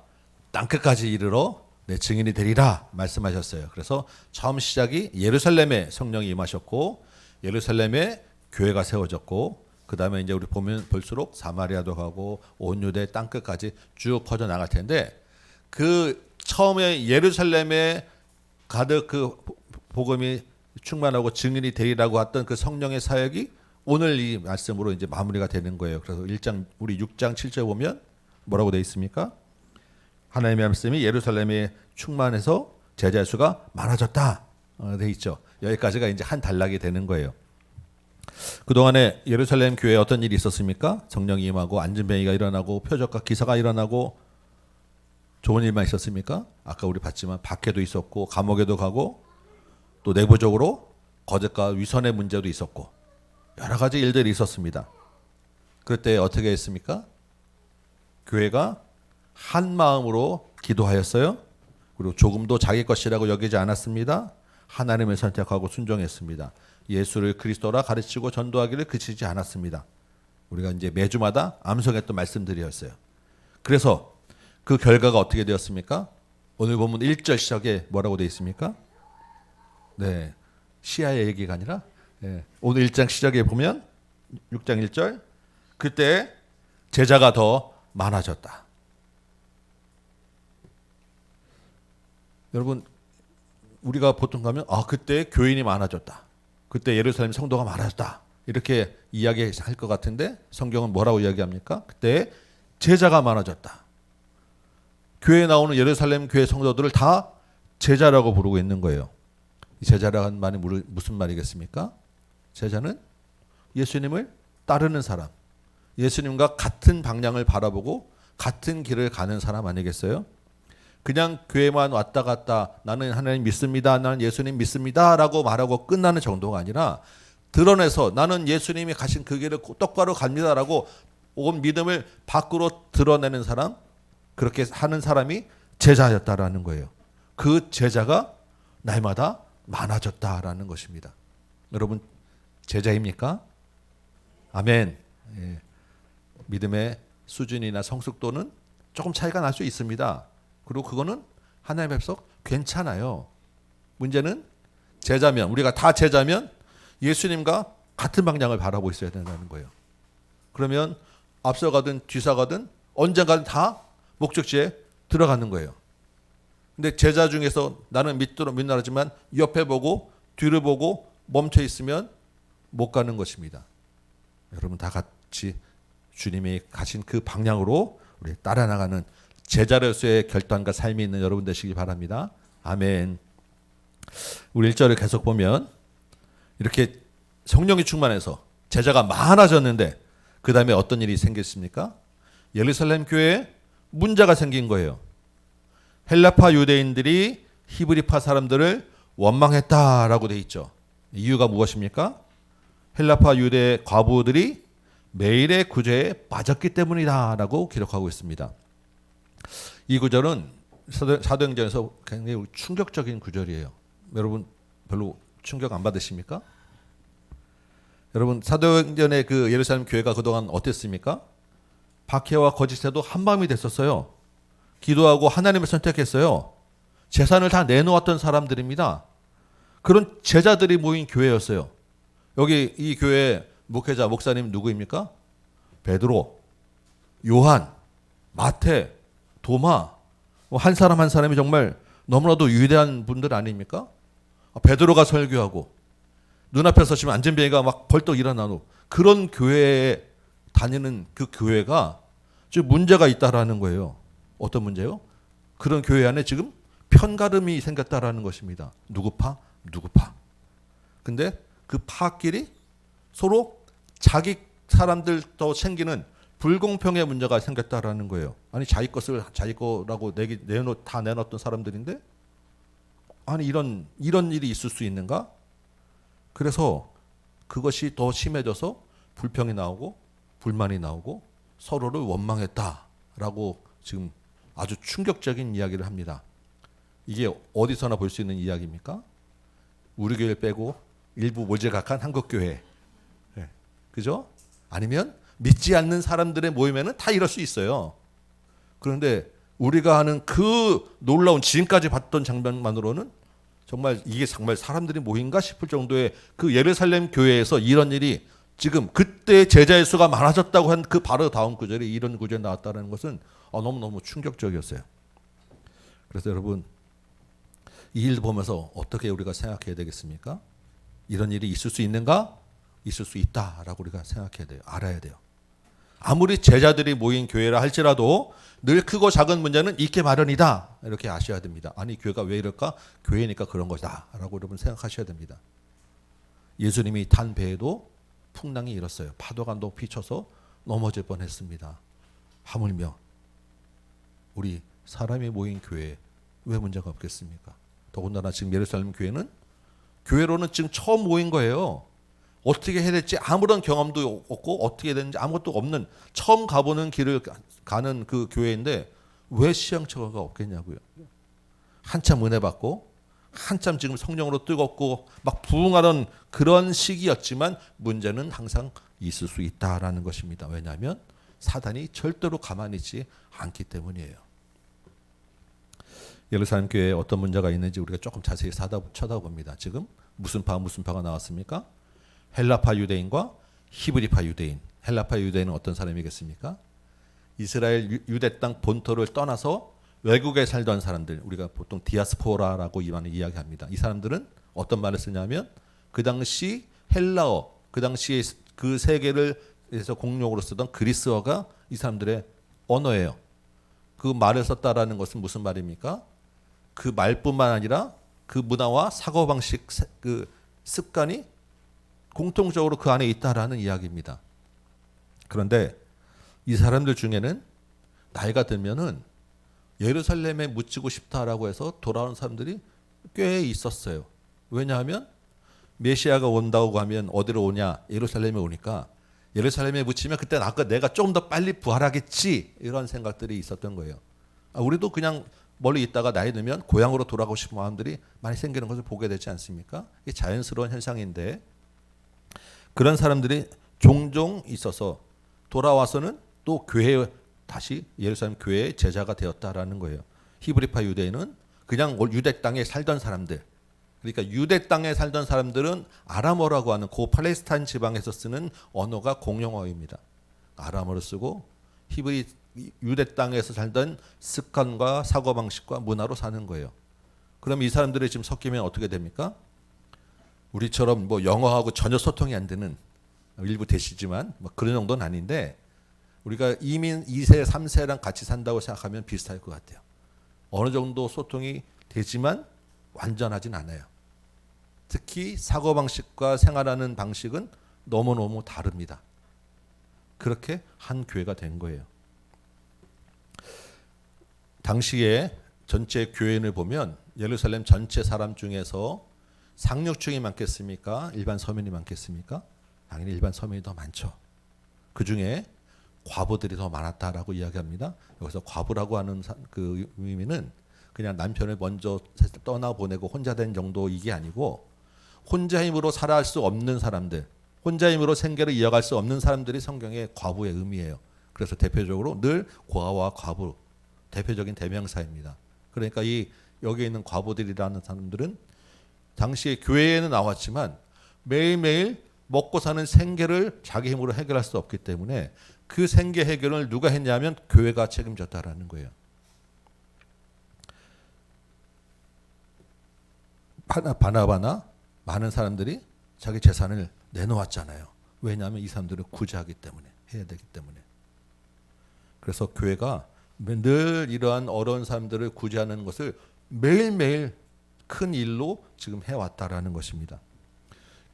땅끝까지 이르러 내 증인이 되리라 말씀하셨어요. 그래서 처음 시작이 예루살렘에 성령이 임하셨고 예루살렘에 교회가 세워졌고 그 다음에 이제 우리 보면 볼수록 사마리아도 가고 온 유대 땅끝까지 쭉 퍼져 나갈 텐데 그 처음에 예루살렘에 가득 그 복음이 충만하고 증인이 되리라고 했던 그 성령의 사역이 오늘 이 말씀으로 이제 마무리가 되는 거예요. 그래서 1장 우리 6장 7절 보면 뭐라고 되어 있습니까? 하나님의 말씀이 예루살렘에 충만해서 제자 수가 많아졌다 돼 있죠. 여기까지가 이제 한 단락이 되는 거예요. 그동안에 예루살렘 교회에 어떤 일이 있었습니까? 성령이 임하고 안진뱅이가 일어나고 표적과 기사가 일어나고 좋은 일만 있었습니까? 아까 우리 봤지만 박해도 있었고 감옥에도 가고 또 내부적으로 거짓과 위선의 문제도 있었고 여러 가지 일들이 있었습니다. 그때 어떻게 했습니까? 교회가 한 마음으로 기도하였어요. 그리고 조금도 자기 것이라고 여기지 않았습니다. 하나님을 선택하고 순종했습니다. 예수를 그리스도라 가르치고 전도하기를 그치지 않았습니다. 우리가 이제 매주마다 암송했던 말씀들이었어요. 그래서 그 결과가 어떻게 되었습니까? 오늘 본문 1절 시작에 뭐라고 되어 있습니까? 네, 시야의 얘기가 아니라 오늘 1장 시작에 보면 6장 1절 그때 제자가 더 많아졌다. 여러분 우리가 보통 가면 그때 교인이 많아졌다. 그때 예루살렘 성도가 많아졌다. 이렇게 이야기할 것 같은데 성경은 뭐라고 이야기합니까? 그때 제자가 많아졌다. 교회에 나오는 예루살렘 교회 성도들을 다 제자라고 부르고 있는 거예요. 이 제자라는 말이 무슨 말이겠습니까? 제자는 예수님을 따르는 사람, 예수님과 같은 방향을 바라보고 같은 길을 가는 사람 아니겠어요? 그냥 교회만 왔다 갔다 나는 하나님 믿습니다, 나는 예수님 믿습니다 라고 말하고 끝나는 정도가 아니라 드러내서 나는 예수님이 가신 그 길을 똑바로 갑니다 라고 온 믿음을 밖으로 드러내는 사람, 그렇게 하는 사람이 제자였다라는 거예요. 그 제자가 날마다 많아졌다라는 것입니다. 여러분 제자입니까? 아멘. 믿음의 수준이나 성숙도는 조금 차이가 날 수 있습니다. 그리고 그거는 하나님의 백성 괜찮아요. 문제는 제자면 우리가 다 제자면 예수님과 같은 방향을 바라보고 있어야 된다는 거예요. 그러면 앞서가든 뒤서가든 언젠가는 다 목적지에 들어가는 거예요. 근데 제자 중에서 나는 믿나라지만 옆에 보고 뒤를 보고 멈춰 있으면 못 가는 것입니다. 여러분 다 같이 주님이 가신 그 방향으로 우리 따라 나가는 제자로서의 결단과 삶이 있는 여러분 되시기 바랍니다. 아멘. 우리 1절을 계속 보면 이렇게 성령이 충만해서 제자가 많아졌는데 그 다음에 어떤 일이 생겼습니까? 예루살렘 교회에 문제가 생긴 거예요. 헬라파 유대인들이 히브리파 사람들을 원망했다라고 돼 있죠. 이유가 무엇입니까? 헬라파 유대 과부들이 매일의 구제에 빠졌기 때문이다라고 기록하고 있습니다. 이 구절은 사도행전에서 굉장히 충격적인 구절이에요. 여러분 별로 충격 안 받으십니까? 여러분 사도행전의 그 예루살렘 교회가 그동안 어땠습니까? 박해와 거짓에도 한밤이 됐었어요. 기도하고 하나님을 선택했어요. 재산을 다 내놓았던 사람들입니다. 그런 제자들이 모인 교회였어요. 여기 이 교회 목회자 목사님 누구입니까? 베드로, 요한, 마태, 도마, 한 사람 한 사람이 정말 너무나도 위대한 분들 아닙니까? 베드로가 설교하고 눈앞에 서시면 안전뱅이가 막 벌떡 일어나고 그런 교회에 다니는 그 교회가 지금 문제가 있다라는 거예요. 어떤 문제요? 그런 교회 안에 지금 편가름이 생겼다라는 것입니다. 누구 파? 누구 파. 근데 그 파끼리 서로 자기 사람들도 챙기는 불공평의 문제가 생겼다라는 거예요. 아니 자기 것을 자기 거라고 다 내놓았던 사람들인데 아니 이런 일이 있을 수 있는가? 그래서 그것이 더 심해져서 불평이 나오고 불만이 나오고 서로를 원망했다라고 지금 아주 충격적인 이야기를 합니다. 이게 어디서나 볼 수 있는 이야기입니까? 우리 교회를 빼고 일부 모질각한 한국 교회, 네. 그죠? 아니면 믿지 않는 사람들의 모임에는 다 이럴 수 있어요. 그런데 우리가 하는 그 놀라운 지금까지 봤던 장면만으로는 정말 이게 정말 사람들이 모인가 싶을 정도의 그 예루살렘 교회에서 이런 일이 지금 그때 제자의 수가 많아졌다고 한 그 바로 다음 구절에 이런 구절이 나왔다는 것은 너무너무 충격적이었어요. 그래서 여러분 이 일 보면서 어떻게 우리가 생각해야 되겠습니까? 이런 일이 있을 수 있는가? 있을 수 있다라고 우리가 생각해야 돼요. 알아야 돼요. 아무리 제자들이 모인 교회라 할지라도 늘 크고 작은 문제는 있게 마련이다. 이렇게 아셔야 됩니다. 아니 교회가 왜 이럴까? 교회니까 그런 것이다 라고 여러분 생각하셔야 됩니다. 예수님이 탄 배에도 풍랑이 일었어요. 파도가 높이 쳐서 넘어질 뻔했습니다. 하물며 우리 사람이 모인 교회에 왜 문제가 없겠습니까? 더군다나 지금 예루살렘 교회는 교회로는 지금 처음 모인 거예요. 어떻게 해야 될지 아무런 경험도 없고 어떻게 해야 되는지 아무것도 없는 처음 가보는 길을 가는 그 교회인데 왜 시행착오가 없겠냐고요. 한참 은혜 받고 한참 지금 성령으로 뜨겁고 막 부흥하는 그런 시기였지만 문제는 항상 있을 수 있다라는 것입니다. 왜냐하면 사단이 절대로 가만히 있지 않기 때문이에요. 예루살렘 교회에 어떤 문제가 있는지 우리가 조금 자세히 쳐다봅니다. 지금 무슨 파가 나왔습니까? 헬라파 유대인과 히브리파 유대인. 헬라파 유대인은 어떤 사람이겠습니까? 이스라엘 유대 땅 본토를 떠나서 외국에 살던 사람들, 우리가 보통 디아스포라라고 이야기합니다. 이 사람들은 어떤 말을 쓰냐면 그 당시 헬라어, 그 당시에 그 세계를 해서 공용어로 쓰던 그리스어가 이 사람들의 언어예요. 그 말을 썼다라는 것은 무슨 말입니까? 그 말뿐만 아니라 그 문화와 사고방식, 그 습관이 공통적으로 그 안에 있다라는 이야기입니다. 그런데 이 사람들 중에는 나이가 들면은 예루살렘에 묻히고 싶다라고 해서 돌아오는 사람들이 꽤 있었어요. 왜냐하면 메시아가 온다고 하면 어디로 오냐? 예루살렘에 오니까 예루살렘에 묻히면 그때 내가 좀 더 빨리 부활하겠지 이런 생각들이 있었던 거예요. 우리도 그냥 멀리 있다가 나이 들면 고향으로 돌아가고 싶은 마음들이 많이 생기는 것을 보게 되지 않습니까? 이게 자연스러운 현상인데 그런 사람들이 종종 있어서 돌아와서는 또 교회에 다시 예루살렘 교회의 제자가 되었다라는 거예요. 히브리파 유대인은 그냥 유대 땅에 살던 사람들. 그러니까 유대 땅에 살던 사람들은 아람어라고 하는 고 팔레스타인 지방에서 쓰는 언어가 공용어입니다. 아람어를 쓰고 유대 땅에서 살던 습관과 사고방식과 문화로 사는 거예요. 그럼 이 사람들이 지금 섞이면 어떻게 됩니까? 우리처럼 뭐 영어하고 전혀 소통이 안 되는 일부 되시지만 뭐 그런 정도는 아닌데 우리가 이민 2세, 3세랑 같이 산다고 생각하면 비슷할 것 같아요. 어느 정도 소통이 되지만 완전하진 않아요. 특히 사고방식과 생활하는 방식은 너무너무 다릅니다. 그렇게 한 교회가 된 거예요. 당시에 전체 교인을 보면 예루살렘 전체 사람 중에서 상류층이 많겠습니까? 일반 서민이 많겠습니까? 당연히 일반 서민이 더 많죠. 그 중에 과부들이 더 많았다라고 이야기합니다. 여기서 과부라고 하는 그 의미는 그냥 남편을 먼저 떠나보내고 혼자 된 정도 이게 아니고 혼자 힘으로 살아갈 수 없는 사람들, 혼자 힘으로 생계를 이어갈 수 없는 사람들이 성경의 과부의 의미예요. 그래서 대표적으로 늘 고아와 과부, 대표적인 대명사입니다. 그러니까 이 여기 있는 과부들이라는 사람들은 당시에 교회에는 나왔지만 매일매일 먹고 사는 생계를 자기 힘으로 해결할 수 없기 때문에 그 생계 해결을 누가 했냐면 교회가 책임졌다라는 거예요. 바나바나 많은 사람들이 자기 재산을 내놓았잖아요. 왜냐하면 이 사람들을 구제하기 때문에, 해야 되기 때문에. 그래서 교회가 늘 이러한 어려운 사람들을 구제하는 것을 매일매일 큰 일로 지금 해왔다라는 것입니다.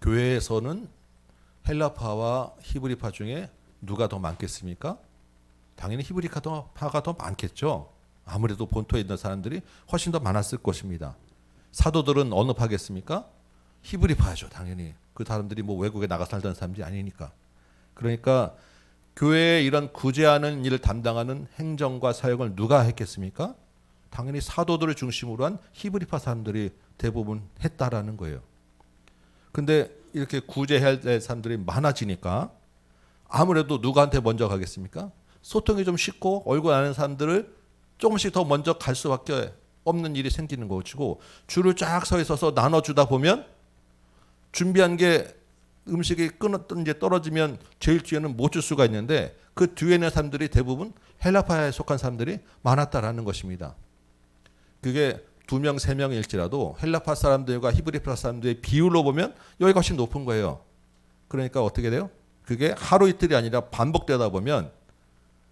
교회에서는 헬라파와 히브리파 중에 누가 더 많겠습니까? 당연히 히브리파가 더 많겠죠. 아무래도 본토에 있는 사람들이 훨씬 더 많았을 것입니다. 사도들은 어느 파겠습니까? 히브리파죠, 당연히. 그 사람들이 뭐 외국에 나가 살던 사람들이 아니니까. 그러니까 교회에 이런 구제하는 일을 담당하는 행정과 사역을 누가 했겠습니까? 당연히 사도들을 중심으로 한 히브리파 사람들이 대부분 했다라는 거예요. 근데 이렇게 구제해야 될 사람들이 많아지니까 아무래도 누구한테 먼저 가겠습니까? 소통이 좀 쉽고 얼굴 아는 사람들을 조금씩 더 먼저 갈 수밖에 없는 일이 생기는 것이고, 줄을 쫙 서 있어서 나눠주다 보면 준비한 게 음식이 끊었던 이제 떨어지면 제일 뒤에는 못 줄 수가 있는데 그 뒤에 있는 사람들이 대부분 헬라파에 속한 사람들이 많았다라는 것입니다. 그게 2명, 3명일지라도 헬라파 사람들과 히브리파 사람들의 비율로 보면 여기가 훨씬 높은 거예요. 그러니까 어떻게 돼요? 그게 하루 이틀이 아니라 반복되다 보면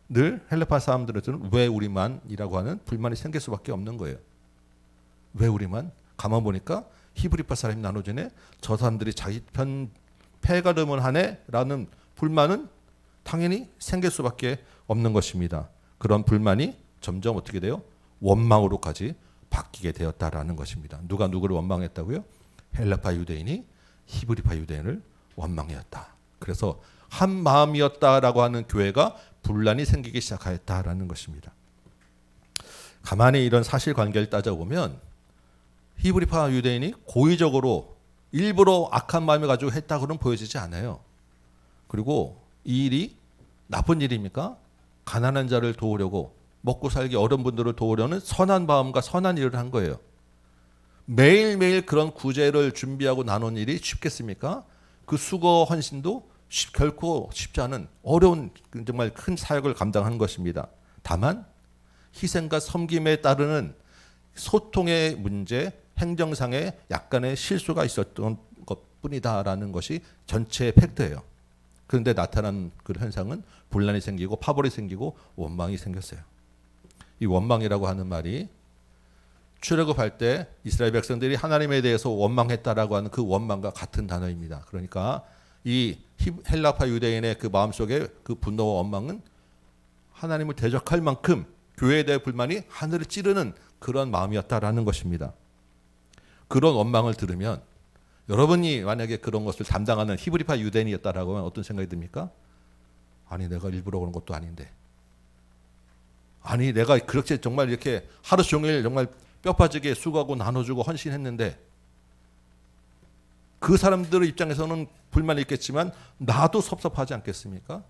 늘 헬라파 사람들은 왜 우리만이라고 하는 불만이 생길 수밖에 없는 거예요. 왜 우리만? 가만 보니까 히브리파 사람이 나눠지네. 저 사람들이 자기 편 패가름을 하네라는 불만은 당연히 생길 수밖에 없는 것입니다. 그런 불만이 점점 어떻게 돼요? 원망으로까지 바뀌게 되었다라는 것입니다. 누가 누구를 원망했다고요? 헬라파 유대인이 히브리파 유대인을 원망했다. 그래서 한 마음이었다라고 하는 교회가 분란이 생기기 시작하였다라는 것입니다. 가만히 이런 사실관계를 따져보면 히브리파 유대인이 고의적으로 일부러 악한 마음을 가지고 했다고는 보여지지 않아요. 그리고 이 일이 나쁜 일입니까? 가난한 자를 도우려고, 먹고 살기 어려운 분들을 도우려는 선한 마음과 선한 일을 한 거예요. 매일매일 그런 구제를 준비하고 나눈 일이 쉽겠습니까? 그 수고 헌신도 결코 쉽지 않은 어려운 정말 큰 사역을 감당한 것입니다. 다만 희생과 섬김에 따르는 소통의 문제, 행정상에 약간의 실수가 있었던 것뿐이다라는 것이 전체의 팩트예요. 그런데 나타난 그 현상은 분란이 생기고 파벌이 생기고 원망이 생겼어요. 이 원망이라고 하는 말이 출애굽할 때 이스라엘 백성들이 하나님에 대해서 원망했다라고 하는 그 원망과 같은 단어입니다. 그러니까 이 헬라파 유대인의 그 마음속에 그 분노와 원망은 하나님을 대적할 만큼 교회에 대한 불만이 하늘을 찌르는 그런 마음이었다라는 것입니다. 그런 원망을 들으면 여러분이 만약에 그런 것을 담당하는 히브리파 유대인이었다라고 하면 어떤 생각이 듭니까? 아니 내가 일부러 그런 것도 아닌데, 아니 내가 그렇게 정말 이렇게 하루 종일 정말 뼈 빠지게 수고하고 나눠주고 헌신했는데, 그 사람들의 입장에서는 불만이 있겠지만 나도 섭섭하지 않겠습니까?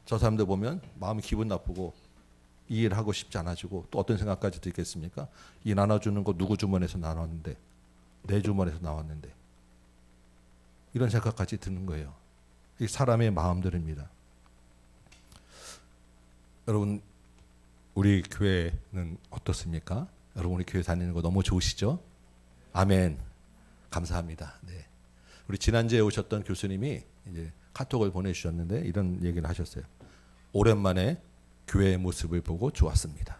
저 사람들 보면 마음이 기분 나쁘고 이 일 하고 싶지 않아지고, 또 어떤 생각까지 들겠습니까? 이 나눠주는 거 누구 주머니에서 나눴는데, 내 주머니에서 나왔는데, 이런 생각까지 드는 거예요. 이 사람의 마음들입니다. 여러분, 우리 교회는 어떻습니까? 여러분 우리 교회 다니는 거 너무 좋으시죠? 아멘. 감사합니다. 네. 우리 지난주에 오셨던 교수님이 이제 카톡을 보내주셨는데 이런 얘기를 하셨어요. 오랜만에 교회의 모습을 보고 좋았습니다.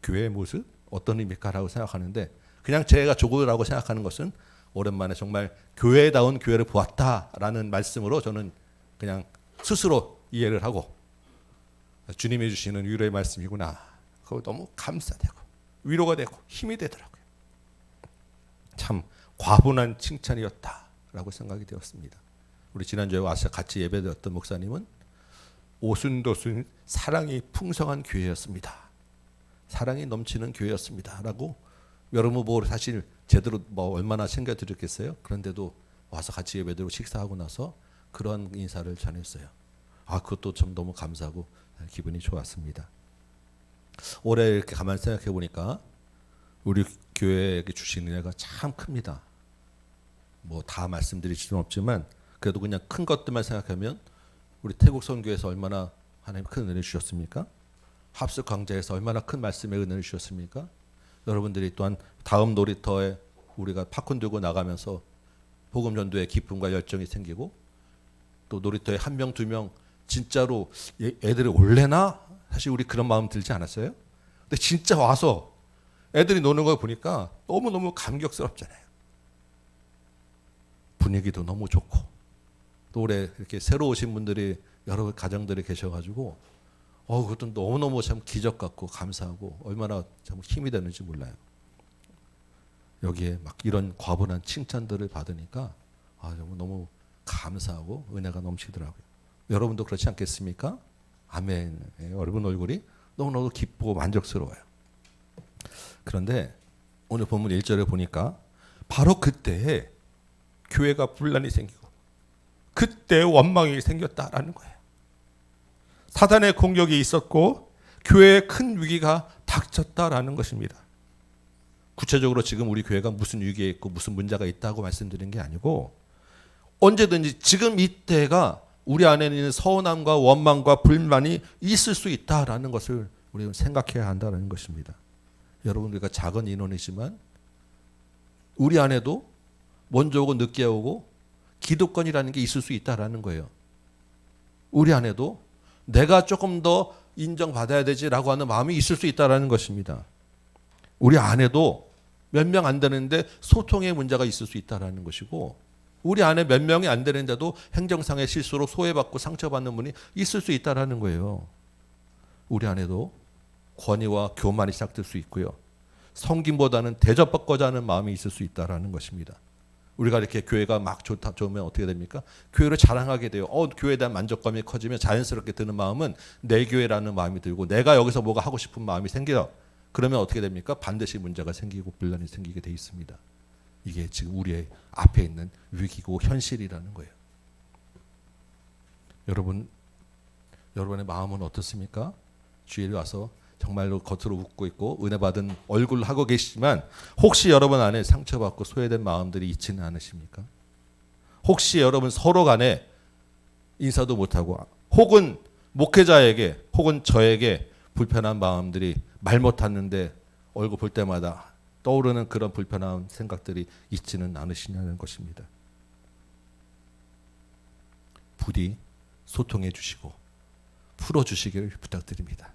교회의 모습? 어떤 의미일까라고 생각하는데, 그냥 제가 좋으라고 생각하는 것은 오랜만에 정말 교회다운 교회를 보았다라는 말씀으로 저는 그냥 스스로 이해를 하고 주님이 주시는 위로의 말씀이구나. 그거 너무 감사되고 위로가 되고 힘이 되더라고요. 참 과분한 칭찬이었다라고 생각이 되었습니다. 우리 지난주에 와서 같이 예배드렸던 목사님은 오순도순 사랑이 풍성한 교회였습니다. 사랑이 넘치는 교회였습니다. 라고 여러분 뭐 사실 제대로 뭐 얼마나 챙겨드렸겠어요? 그런데도 와서 같이 예배드리고 식사하고 나서 그런 인사를 전했어요. 아, 그것도 참 너무 감사하고 기분이 좋았습니다. 올해 이렇게 가만히 생각해 보니까 우리 교회에게 주신 은혜가 참 큽니다. 뭐 다 말씀드릴 수는 없지만 그래도 그냥 큰 것들만 생각하면 우리 태국 선교에서 얼마나 하나님 큰 은혜를 주셨습니까? 합숙 강좌에서 얼마나 큰 말씀의 은혜를 주셨습니까? 여러분들이 또한 다음 놀이터에 우리가 팝콘 들고 나가면서 복음 전도에 기쁨과 열정이 생기고 또 놀이터에 한 명, 두 명 진짜로 애들이 올래나? 사실 우리 그런 마음 들지 않았어요? 근데 진짜 와서 애들이 노는 걸 보니까 너무너무 감격스럽잖아요. 분위기도 너무 좋고 또 올해 이렇게 새로 오신 분들이 여러 가정들이 계셔가지고 그것도 너무너무 참 기적 같고 감사하고 얼마나 참 힘이 되는지 몰라요. 여기에 막 이런 과분한 칭찬들을 받으니까 너무 감사하고 은혜가 넘치더라고요. 여러분도 그렇지 않겠습니까? 아멘. 여러분 얼굴이 너무너무 기쁘고 만족스러워요. 그런데 오늘 본문 1절에 보니까 바로 그때에 교회가 분란이 생기고 그때 원망이 생겼다라는 거예요. 사단의 공격이 있었고 교회에 큰 위기가 닥쳤다라는 것입니다. 구체적으로 지금 우리 교회가 무슨 위기에 있고 무슨 문제가 있다고 말씀드린 게 아니고 언제든지 지금 이때가 우리 안에 있는 서운함과 원망과 불만이 있을 수 있다라는 것을 우리는 생각해야 한다는 것입니다. 여러분 우리가 작은 인원이지만 우리 안에도 먼저 오고 늦게 오고 기득권이라는 게 있을 수 있다라는 거예요. 우리 안에도 내가 조금 더 인정받아야 되지라고 하는 마음이 있을 수 있다라는 것입니다. 우리 안에도 몇 명 안 되는데 소통의 문제가 있을 수 있다라는 것이고 우리 안에 몇 명이 안 되는데도 행정상의 실수로 소외받고 상처받는 분이 있을 수 있다라는 거예요. 우리 안에도 권위와 교만이 시작될 수 있고요. 섬김보다는 대접받고자 하는 마음이 있을 수 있다라는 것입니다. 우리가 이렇게 교회가 막 좋으면 어떻게 됩니까? 교회를 자랑하게 돼요. 교회에 대한 만족감이 커지면 자연스럽게 드는 마음은 내 교회라는 마음이 들고 내가 여기서 뭐가 하고 싶은 마음이 생겨요. 그러면 어떻게 됩니까? 반드시 문제가 생기고 분란이 생기게 돼 있습니다. 이게 지금 우리의 앞에 있는 위기고 현실이라는 거예요. 여러분의 마음은 어떻습니까? 주일에 와서 정말로 겉으로 웃고 있고 은혜 받은 얼굴을 하고 계시지만 혹시 여러분 안에 상처받고 소외된 마음들이 있지는 않으십니까? 혹시 여러분 서로 간에 인사도 못하고 혹은 목회자에게 혹은 저에게 불편한 마음들이 말 못하는데 얼굴 볼 때마다 떠오르는 그런 불편한 생각들이 있지는 않으시냐는 것입니다. 부디 소통해 주시고 풀어주시기를 부탁드립니다.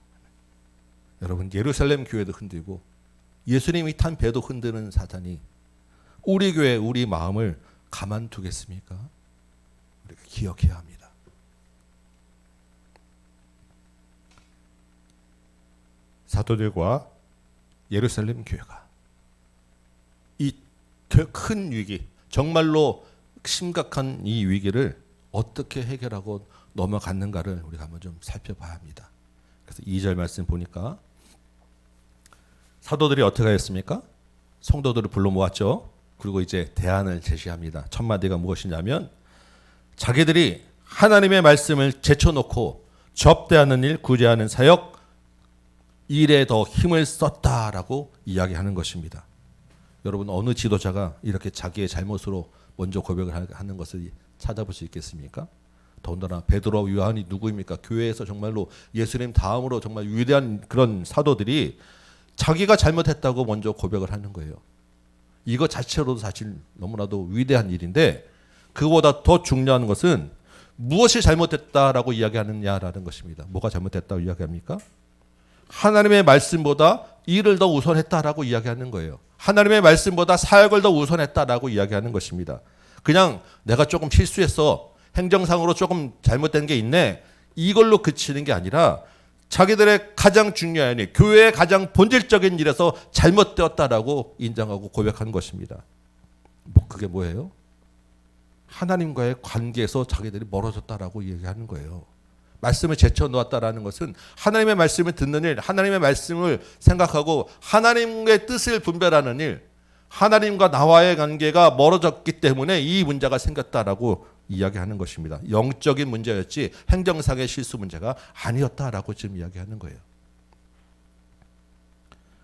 여러분 예루살렘 교회도 흔들고 예수님이 탄 배도 흔드는 사단이 우리 교회 우리 마음을 가만두겠습니까? 우리가 기억해야 합니다. 사도들과 예루살렘 교회가 이 큰 위기 정말로 심각한 이 위기를 어떻게 해결하고 넘어갔는가를 우리가 한번 좀 살펴봐야 합니다. 그래서 2절 말씀 보니까 사도들이 어떻게 했습니까? 성도들을 불러 모았죠. 그리고 이제 대안을 제시합니다. 첫 마디가 무엇이냐면 자기들이 하나님의 말씀을 제쳐놓고 접대하는 일, 구제하는 사역, 일에 더 힘을 썼다라고 이야기하는 것입니다. 여러분 어느 지도자가 이렇게 자기의 잘못으로 먼저 고백을 하는 것을 찾아볼 수 있겠습니까? 더군다나 베드로, 요한이 누구입니까? 교회에서 정말로 예수님 다음으로 정말 위대한 그런 사도들이 자기가 잘못했다고 먼저 고백을 하는 거예요. 이거 자체로도 사실 너무나도 위대한 일인데 그보다 더 중요한 것은 무엇이 잘못됐다라고 이야기하느냐라는 것입니다. 뭐가 잘못됐다고 이야기합니까? 하나님의 말씀보다 일을 더 우선했다라고 이야기하는 거예요. 하나님의 말씀보다 사역을 더 우선했다라고 이야기하는 것입니다. 그냥 내가 조금 실수했어, 행정상으로 조금 잘못된 게 있네. 이걸로 그치는 게 아니라 자기들의 가장 중요한 일, 교회의 가장 본질적인 일에서 잘못되었다라고 인정하고 고백한 것입니다. 그게 뭐예요? 하나님과의 관계에서 자기들이 멀어졌다라고 얘기하는 거예요. 말씀을 제쳐놓았다라는 것은 하나님의 말씀을 듣는 일, 하나님의 말씀을 생각하고 하나님의 뜻을 분별하는 일, 하나님과 나와의 관계가 멀어졌기 때문에 이 문제가 생겼다라고 이야기하는 것입니다. 영적인 문제였지 행정상의 실수 문제가 아니었다라고 지금 이야기하는 거예요.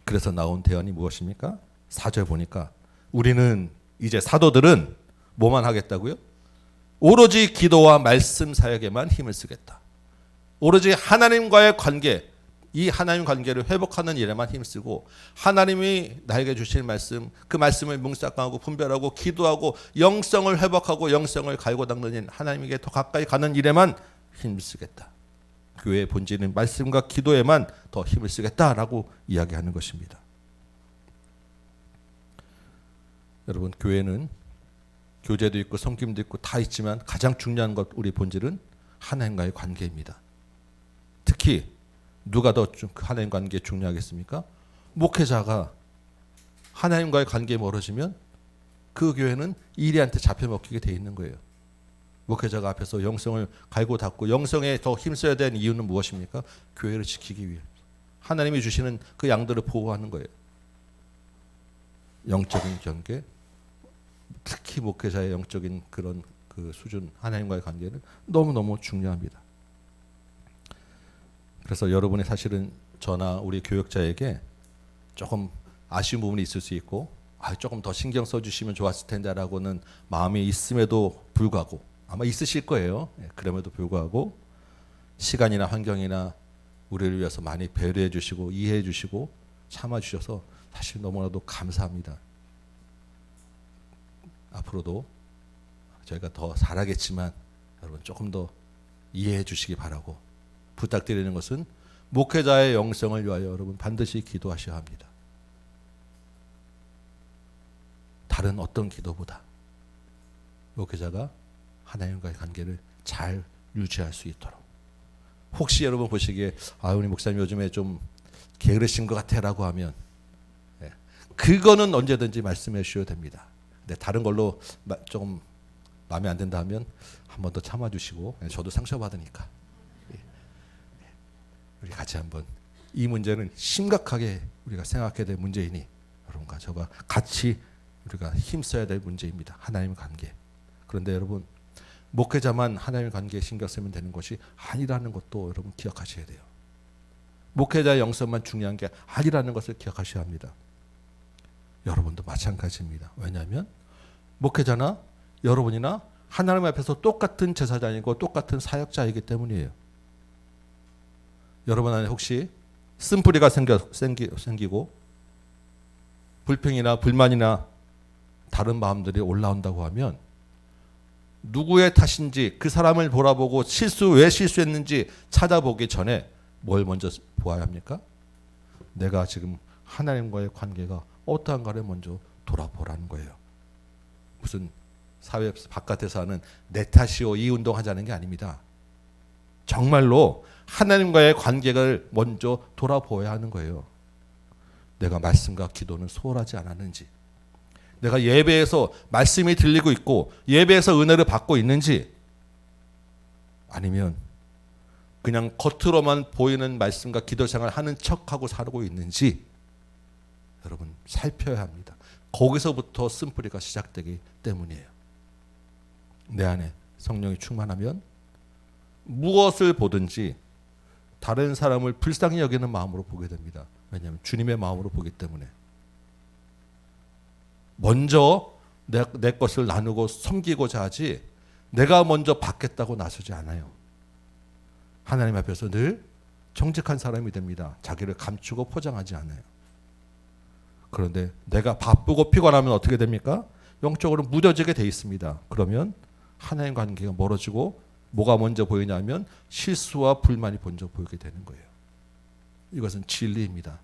그래서 나온 대안이 무엇입니까? 4절 보니까 우리는 이제 사도들은 뭐만 하겠다고요? 오로지 기도와 말씀 사역에만 힘을 쓰겠다. 오로지 하나님과의 관계, 이 하나님 관계를 회복하는 일에만 힘쓰고 하나님이 나에게 주신 말씀, 그 말씀을 묵상하고 분별하고 기도하고 영성을 회복하고 영성을 갈고 닦는 일, 하나님에게 더 가까이 가는 일에만 힘쓰겠다. 교회의 본질은 말씀과 기도에만 더 힘을 쓰겠다라고 이야기하는 것입니다. 여러분, 교회는 교제도 있고 섬김도 있고 다 있지만 가장 중요한 것, 우리 본질은 하나님과의 관계입니다. 특히 누가 더 하나님 관계에 중요하겠습니까? 목회자가 하나님과의 관계에 멀어지면 그 교회는 이리한테 잡혀먹히게 돼 있는 거예요. 목회자가 앞에서 영성을 갈고 닦고 영성에 더 힘써야 되는 이유는 무엇입니까? 교회를 지키기 위해 하나님이 주시는 그 양들을 보호하는 거예요. 영적인 관계, 특히 목회자의 영적인 그런 그 수준, 하나님과의 관계는 너무너무 중요합니다. 그래서 여러분이 사실은 저나 우리 교역자에게 조금 아쉬운 부분이 있을 수 있고 조금 더 신경 써주시면 좋았을 텐데라고는 마음이 있음에도 불구하고 아마 있으실 거예요. 그럼에도 불구하고 시간이나 환경이나 우리를 위해서 많이 배려해 주시고 이해해 주시고 참아 주셔서 사실 너무나도 감사합니다. 앞으로도 저희가 더 잘하겠지만 여러분 조금 더 이해해 주시기 바라고 부탁드리는 것은 목회자의 영성을 위하여 여러분 반드시 기도하셔야 합니다. 다른 어떤 기도보다 목회자가 하나님과의 관계를 잘 유지할 수 있도록. 혹시 여러분 보시기에 우리 목사님 요즘에 좀 게으르신 것 같아라고 하면 그거는 언제든지 말씀해 주셔도 됩니다. 근데 다른 걸로 조금 마음에 안 든다 하면 한 번 더 참아주시고, 저도 상처받으니까 우리 같이 한번 이 문제는 심각하게 우리가 생각해야 될 문제이니 여러분과 저가 같이 우리가 힘써야 될 문제입니다. 하나님의 관계. 그런데 여러분, 목회자만 하나님의 관계에 신경 쓰면 되는 것이 아니라는 것도 여러분 기억하셔야 돼요. 목회자의 영성만 중요한 게 아니라는 것을 기억하셔야 합니다. 여러분도 마찬가지입니다. 왜냐하면 목회자나 여러분이나 하나님 앞에서 똑같은 제사장이고 똑같은 사역자이기 때문이에요. 여러분 안에 혹시 쓴뿌리가 생기고 불평이나 불만이나 다른 마음들이 올라온다고 하면 누구의 탓인지 그 사람을 돌아보고 왜 실수했는지 찾아보기 전에 뭘 먼저 보아야 합니까? 내가 지금 하나님과의 관계가 어떠한가를 먼저 돌아보라는 거예요. 무슨 사회 바깥에서 하는 내 탓이요 이 운동하자는 게 아닙니다. 정말로 하나님과의 관계를 먼저 돌아보아야 하는 거예요. 내가 말씀과 기도는 소홀하지 않았는지, 내가 예배에서 말씀이 들리고 있고 예배에서 은혜를 받고 있는지, 아니면 그냥 겉으로만 보이는 말씀과 기도 생활을 하는 척하고 살고 있는지 여러분 살펴야 합니다. 거기서부터 쓴뿌리가 시작되기 때문이에요. 내 안에 성령이 충만하면 무엇을 보든지 다른 사람을 불쌍히 여기는 마음으로 보게 됩니다. 왜냐하면 주님의 마음으로 보기 때문에. 먼저 내 것을 나누고 섬기고자 하지 내가 먼저 받겠다고 나서지 않아요. 하나님 앞에서 늘 정직한 사람이 됩니다. 자기를 감추고 포장하지 않아요. 그런데 내가 바쁘고 피곤하면 어떻게 됩니까? 영적으로 무뎌지게 돼 있습니다. 그러면 하나님 관계가 멀어지고 뭐가 먼저 보이냐면 실수와 불만이 먼저 보이게 되는 거예요. 이것은 진리입니다.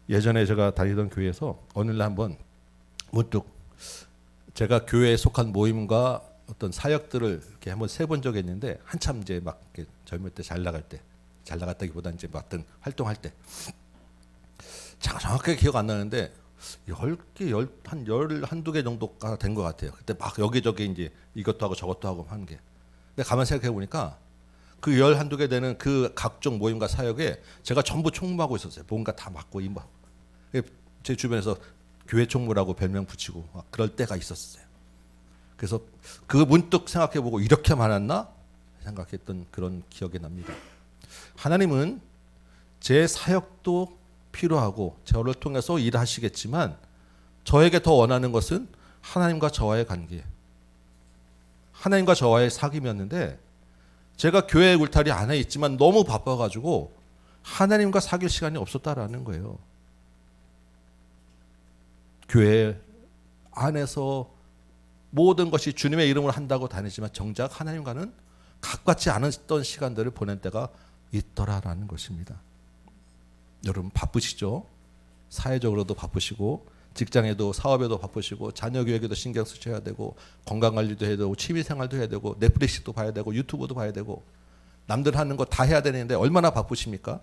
예전에 제가 다니던 교회에서 어느 날 한번 문득 제가 교회에 속한 모임과 어떤 사역들을 이렇게 한번 세본 적이 있는데 한참 이제 막 이렇게 젊을 때 잘 나갔다기보다 이제 어떤 활동할 때 정확하게 기억 안 나는데 10개, 한두 개 정도가 된 것 같아요. 그때 막 여기저기 이제 이것도 하고 저것도 하고 하는 게. 근데 가만 생각해 보니까 그 12개 되는 그 각종 모임과 사역에 제가 전부 총무하고 있었어요. 뭔가 다 맡고 임하고. 제 주변에서 교회 총무라고 별명 붙이고 막 그럴 때가 있었어요. 그래서 그 문득 생각해 보고 이렇게 많았나 생각했던 그런 기억이 납니다. 하나님은 제 사역도 필요하고 저를 통해서 일하시겠지만 저에게 더 원하는 것은 하나님과 저와의 관계, 하나님과 저와의 사귐이었는데 제가 교회 울타리 안에 있지만 너무 바빠가지고 하나님과 사귈 시간이 없었다라는 거예요. 교회 안에서 모든 것이 주님의 이름으로 한다고 다니지만 정작 하나님과는 가깝지 않았던 시간들을 보낸 때가 있더라라는 것입니다. 여러분 바쁘시죠? 사회적으로도 바쁘시고 직장에도 사업에도 바쁘시고 자녀 교육에도 신경 쓰셔야 되고 건강관리도 해야 되고 취미생활도 해야 되고 넷플릭스도 봐야 되고 유튜브도 봐야 되고 남들 하는 거 다 해야 되는데 얼마나 바쁘십니까?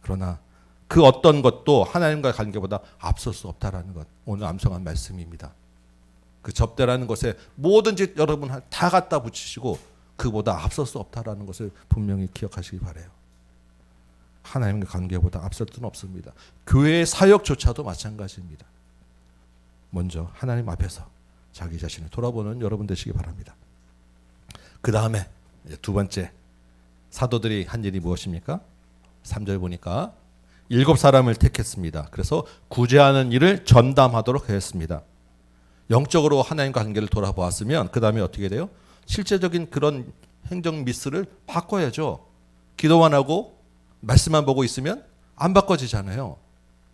그러나 그 어떤 것도 하나님과의 관계보다 앞설 수 없다라는 것, 오늘 암송한 말씀입니다. 그 접대라는 것에 뭐든지 여러분 다 갖다 붙이시고 그보다 앞설 수 없다라는 것을 분명히 기억하시기 바라요. 하나님과 관계보다 앞설 수는 없습니다. 교회의 사역조차도 마찬가지입니다. 먼저 하나님 앞에서 자기 자신을 돌아보는 여러분 되시기 바랍니다. 그 다음에 두 번째 사도들이 한 일이 무엇입니까? 3절 보니까 7사람을 택했습니다. 그래서 구제하는 일을 전담하도록 했습니다. 영적으로 하나님과 관계를 돌아보았으면 그 다음에 어떻게 돼요? 실제적인 그런 행정 미스를 바꿔야죠. 기도만 하고 말씀만 보고 있으면 안 바꿔지잖아요.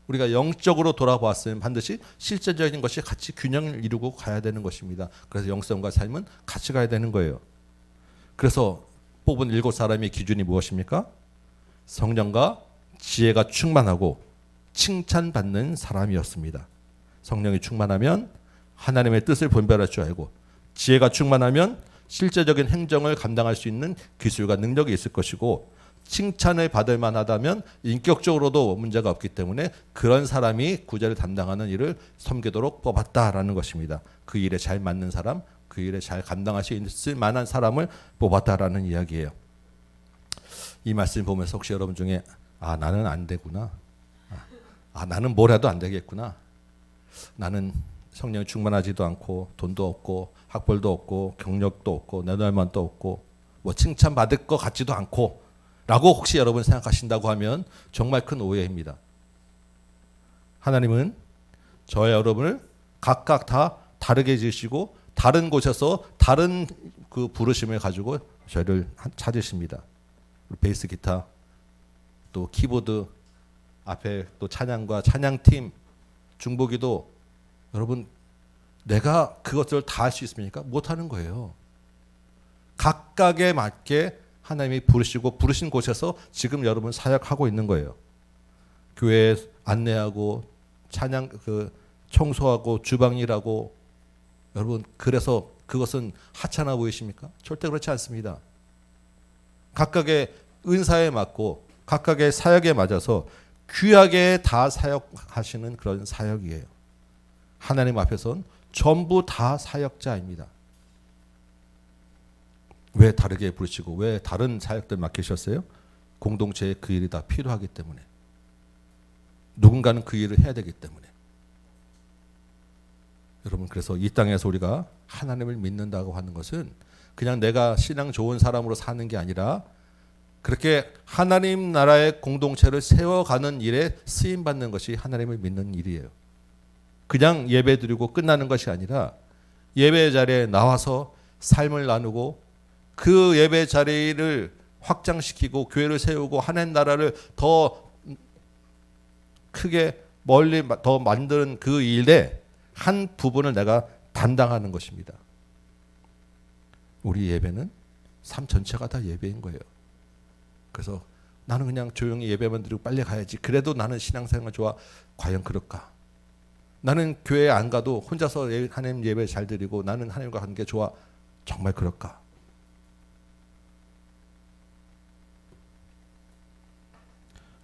우리가 영적으로 돌아보았으면 반드시 실제적인 것이 같이 균형을 이루고 가야 되는 것입니다. 그래서 영성과 삶은 같이 가야 되는 거예요. 그래서 뽑은 7사람의 기준이 무엇입니까? 성령과 지혜가 충만하고 칭찬받는 사람이었습니다. 성령이 충만하면 하나님의 뜻을 분별할 줄 알고 지혜가 충만하면 실제적인 행정을 감당할 수 있는 기술과 능력이 있을 것이고 칭찬을 받을 만하다면 인격적으로도 문제가 없기 때문에 그런 사람이 구제를 담당하는 일을 섬기도록 뽑았다라는 것입니다. 그 일에 잘 맞는 사람, 그 일에 잘 감당할 수 있을 만한 사람을 뽑았다라는 이야기예요. 이 말씀 보면서 혹시 여러분 중에 나는 안 되구나, 나는 뭘 해도 안 되겠구나, 나는 성령이 충만하지도 않고 돈도 없고 학벌도 없고 경력도 없고 내날만도 없고 뭐 칭찬받을 것 같지도 않고 라고 혹시 여러분 생각하신다고 하면 정말 큰 오해입니다. 하나님은 저와 여러분을 각각 다 다르게 지으시고 다른 곳에서 다른 그 부르심을 가지고 저희를 찾으십니다. 베이스 기타 또 키보드 앞에 또 찬양과 찬양팀 중보기도 여러분 내가 그것들을 다 할 수 있습니까? 못하는 거예요. 각각에 맞게 하나님이 부르시고 부르신 곳에서 지금 여러분 사역하고 있는 거예요. 교회 안내하고 찬양 청소하고 주방일하고 여러분 그래서 그것은 하찮아 보이십니까? 절대 그렇지 않습니다. 각각의 은사에 맞고 각각의 사역에 맞아서 귀하게 다 사역하시는 그런 사역이에요. 하나님 앞에서는 전부 다 사역자입니다. 왜 다르게 부르시고 왜 다른 사역들 맡기셨어요? 공동체에 그 일이 다 필요하기 때문에 누군가는 그 일을 해야 되기 때문에 여러분 그래서 이 땅에서 우리가 하나님을 믿는다고 하는 것은 그냥 내가 신앙 좋은 사람으로 사는 게 아니라 그렇게 하나님 나라의 공동체를 세워가는 일에 쓰임받는 것이 하나님을 믿는 일이에요. 그냥 예배 드리고 끝나는 것이 아니라 예배 자리에 나와서 삶을 나누고 그 예배 자리를 확장시키고 교회를 세우고 하나님 나라를 더 크게 멀리 더 만드는 그 일에 한 부분을 내가 담당하는 것입니다. 우리 예배는 삶 전체가 다 예배인 거예요. 그래서 나는 그냥 조용히 예배만 드리고 빨리 가야지. 그래도 나는 신앙생활 좋아. 과연 그럴까? 나는 교회 안 가도 혼자서 하나님 예배 잘 드리고 나는 하나님과 관계 좋아. 정말 그럴까?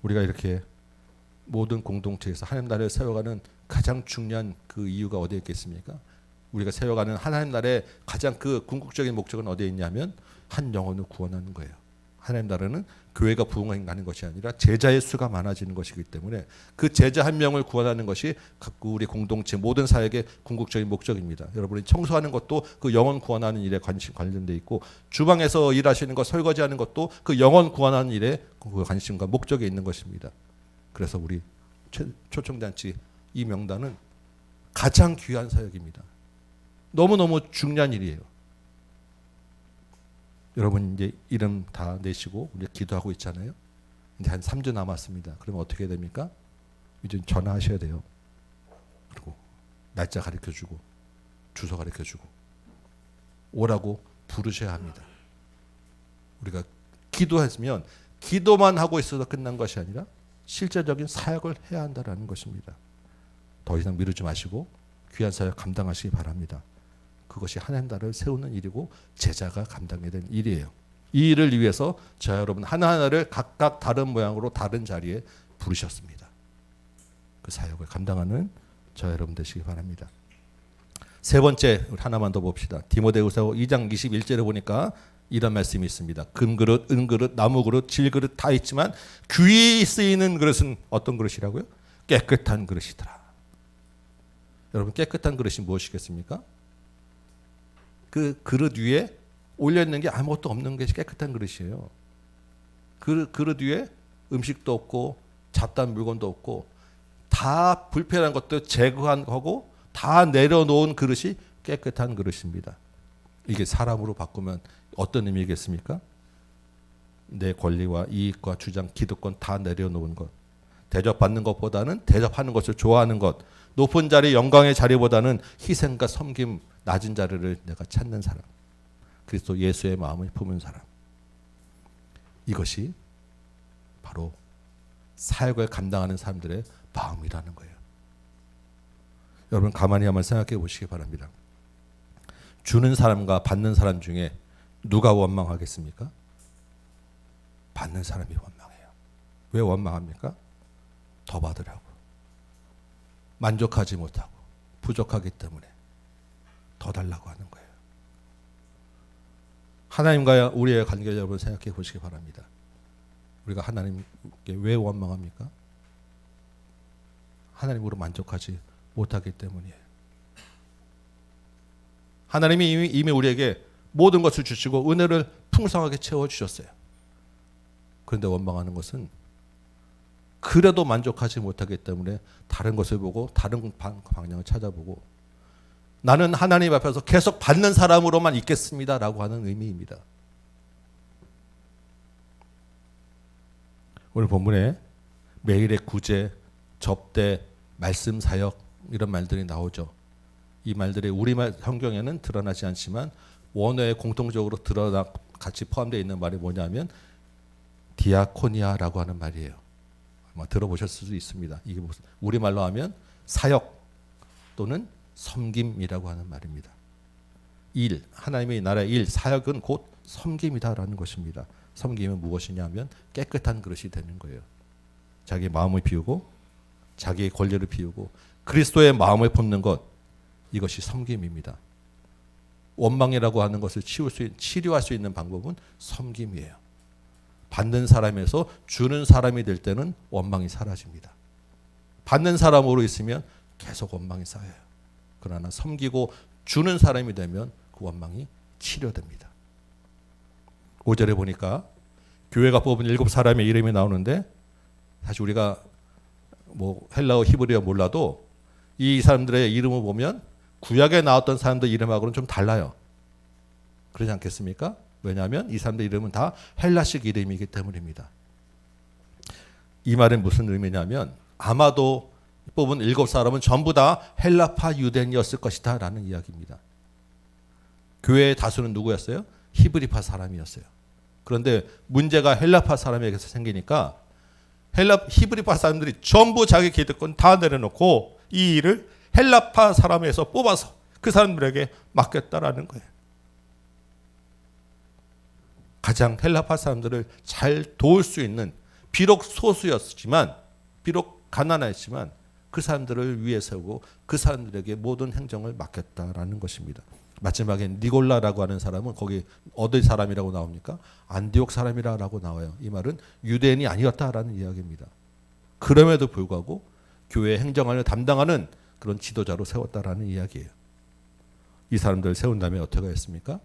우리가 이렇게 모든 공동체에서 하나님 나라를 세워가는 가장 중요한 그 이유가 어디에 있겠습니까? 우리가 세워가는 하나님 나라의 가장 그 궁극적인 목적은 어디에 있냐면 한 영혼을 구원하는 거예요. 하나님 나라는 교회가 부흥하는 것이 아니라 제자의 수가 많아지는 것이기 때문에 그 제자 한 명을 구원하는 것이 각각 우리 공동체 모든 사역의 궁극적인 목적입니다. 여러분이 청소하는 것도 그 영혼 구원하는 일에 관련돼 있고 주방에서 일하시는 것, 설거지하는 것도 그 영혼 구원하는 일에 그 관심과 목적이 있는 것입니다. 그래서 우리 초청잔치 이 명단은 가장 귀한 사역입니다. 너무너무 중요한 일이에요. 여러분 이제 이름 다 내시고 우리 기도하고 있잖아요. 이제 한 3주 남았습니다. 그러면 어떻게 해야 됩니까? 이제 전화하셔야 돼요. 그리고 날짜 가르쳐주고 주소 가르쳐주고 오라고 부르셔야 합니다. 우리가 기도했으면 기도만 하고 있어도 끝난 것이 아니라 실제적인 사역을 해야 한다는 것입니다. 더 이상 미루지 마시고 귀한 사역 감당하시기 바랍니다. 그것이 하나님 나라를 세우는 일이고 제자가 감당해야 되는 일이에요. 이 일을 위해서 저 여러분 하나하나를 각각 다른 모양으로 다른 자리에 부르셨습니다. 그 사역을 감당하는 저 여러분 되시기 바랍니다. 세 번째 하나만 더 봅시다. 디모데후서 2장 21절에 보니까 이런 말씀이 있습니다. 금그릇, 은그릇, 나무그릇, 질그릇 다 있지만 귀히 쓰이는 그릇은 어떤 그릇이라고요? 깨끗한 그릇이더라. 여러분 깨끗한 그릇이 무엇이겠습니까? 그 그릇 위에 올려있는 게 아무것도 없는 것이 깨끗한 그릇이에요. 그릇 위에 음식도 없고 잡다한 물건도 없고 다 불편한 것도 제거하고 다 내려놓은 그릇이 깨끗한 그릇입니다. 이게 사람으로 바꾸면 어떤 의미겠습니까? 내 권리와 이익과 주장, 기득권 다 내려놓은 것. 대접받는 것보다는 대접하는 것을 좋아하는 것. 높은 자리, 영광의 자리보다는 희생과 섬김, 낮은 자리를 내가 찾는 사람. 그리스도 예수의 마음을 품은 사람. 이것이 바로 사역을 감당하는 사람들의 마음이라는 거예요. 여러분 가만히 한번 생각해 보시기 바랍니다. 주는 사람과 받는 사람 중에 누가 원망하겠습니까? 받는 사람이 원망해요. 왜 원망합니까? 더 받으라고. 만족하지 못하고 부족하기 때문에 더 달라고 하는 거예요. 하나님과 우리의 관계 여러분 생각해 보시기 바랍니다. 우리가 하나님께 왜 원망합니까? 하나님으로 만족하지 못하기 때문이에요. 하나님이 이미 우리에게 모든 것을 주시고 은혜를 풍성하게 채워주셨어요. 그런데 원망하는 것은 그래도 만족하지 못하기 때문에 다른 것을 보고 다른 방향을 찾아보고 나는 하나님 앞에서 계속 받는 사람으로만 있겠습니다라고 하는 의미입니다. 오늘 본문에 매일의 구제, 접대, 말씀 사역 이런 말들이 나오죠. 이 말들이 우리말 성경에는 드러나지 않지만 원어에 공통적으로 드러나 같이 포함되어 있는 말이 뭐냐면 디아코니아라고 하는 말이에요. 아마 들어보셨을 수도 있습니다. 이게 무슨 우리말로 하면 사역 또는 섬김이라고 하는 말입니다. 일, 하나님의 나라의 일, 사역은 곧 섬김이다라는 것입니다. 섬김은 무엇이냐면 깨끗한 그릇이 되는 거예요. 자기의 마음을 비우고 자기의 권리를 비우고 그리스도의 마음을 품는 것, 이것이 섬김입니다. 원망이라고 하는 것을 치료할 수 있는 방법은 섬김이에요. 받는 사람에서 주는 사람이 될 때는 원망이 사라집니다. 받는 사람으로 있으면 계속 원망이 쌓여요. 그러나 섬기고 주는 사람이 되면 그 원망이 치료됩니다. 5절에 보니까 교회가 뽑은 7사람의 이름이 나오는데 사실 우리가 뭐 헬라어 히브리어 몰라도 이 사람들의 이름을 보면 구약에 나왔던 사람들 이름하고는 좀 달라요. 그러지 않겠습니까? 왜냐하면 이 사람들 이름은 다 헬라식 이름이기 때문입니다. 이 말은 무슨 의미냐면 아마도 뽑은 7사람은 전부 다 헬라파 유대인이었을 것이다 라는 이야기입니다. 교회의 다수는 누구였어요? 히브리파 사람이었어요. 그런데 문제가 헬라파 사람에게서 생기니까 히브리파 사람들이 전부 자기 기득권 다 내려놓고 이 일을 헬라파 사람에서 뽑아서 그 사람들에게 맡겼다라는 거예요. 가장 헬라파 사람들을 잘 도울 수 있는, 비록 소수였지만, 비록 가난했지만 그 사람들을 위해 세우고 그 사람들에게 모든 행정을 맡겼다라는 것입니다. 마지막에 니골라라고 하는 사람은 거기 어디 사람이라고 나옵니까? 안디옥 사람이라고 나와요. 이 말은 유대인이 아니었다라는 이야기입니다. 그럼에도 불구하고 교회 행정을 담당하는 그런 지도자로 세웠다라는 이야기예요. 이 사람들을 세운 다음에 어떻게 했습니까?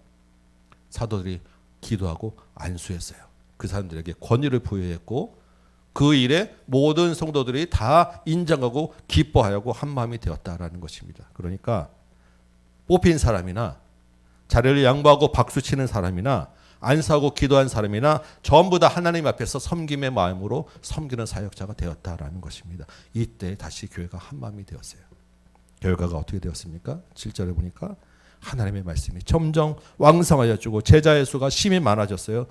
사도들이 기도하고 안수했어요. 그 사람들에게 권위를 부여했고 그 일에 모든 성도들이 다 인정하고 기뻐하고 한마음이 되었다라는 것입니다. 그러니까 뽑힌 사람이나 자리를 양보하고 박수치는 사람이나 안수하고 기도한 사람이나 전부 다 하나님 앞에서 섬김의 마음으로 섬기는 사역자가 되었다라는 것입니다. 이때 다시 교회가 한마음이 되었어요. 결과가 어떻게 되었습니까? 7절에 보니까 하나님의 말씀이 점점 왕성하여지고 제자의 수가 심히 많아졌어요.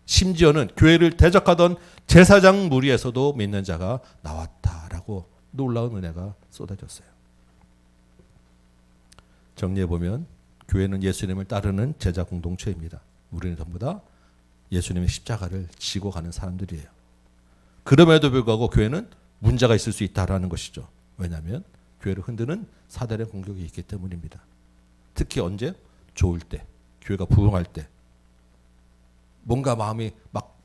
심지어는 교회를 대적하던 제사장 무리에서도 믿는 자가 나왔다라고 놀라운 은혜가 쏟아졌어요. 정리해보면 교회는 예수님을 따르는 제자 공동체입니다. 우리는 전부 다 예수님의 십자가를 지고 가는 사람들이에요. 그럼에도 불구하고 교회는 문제가 있을 수 있다라는 것이죠. 왜냐하면 교회를 흔드는 사단의 공격이 있기 때문입니다. 특히 언제? 좋을 때, 교회가 부흥할 때, 뭔가 마음이 막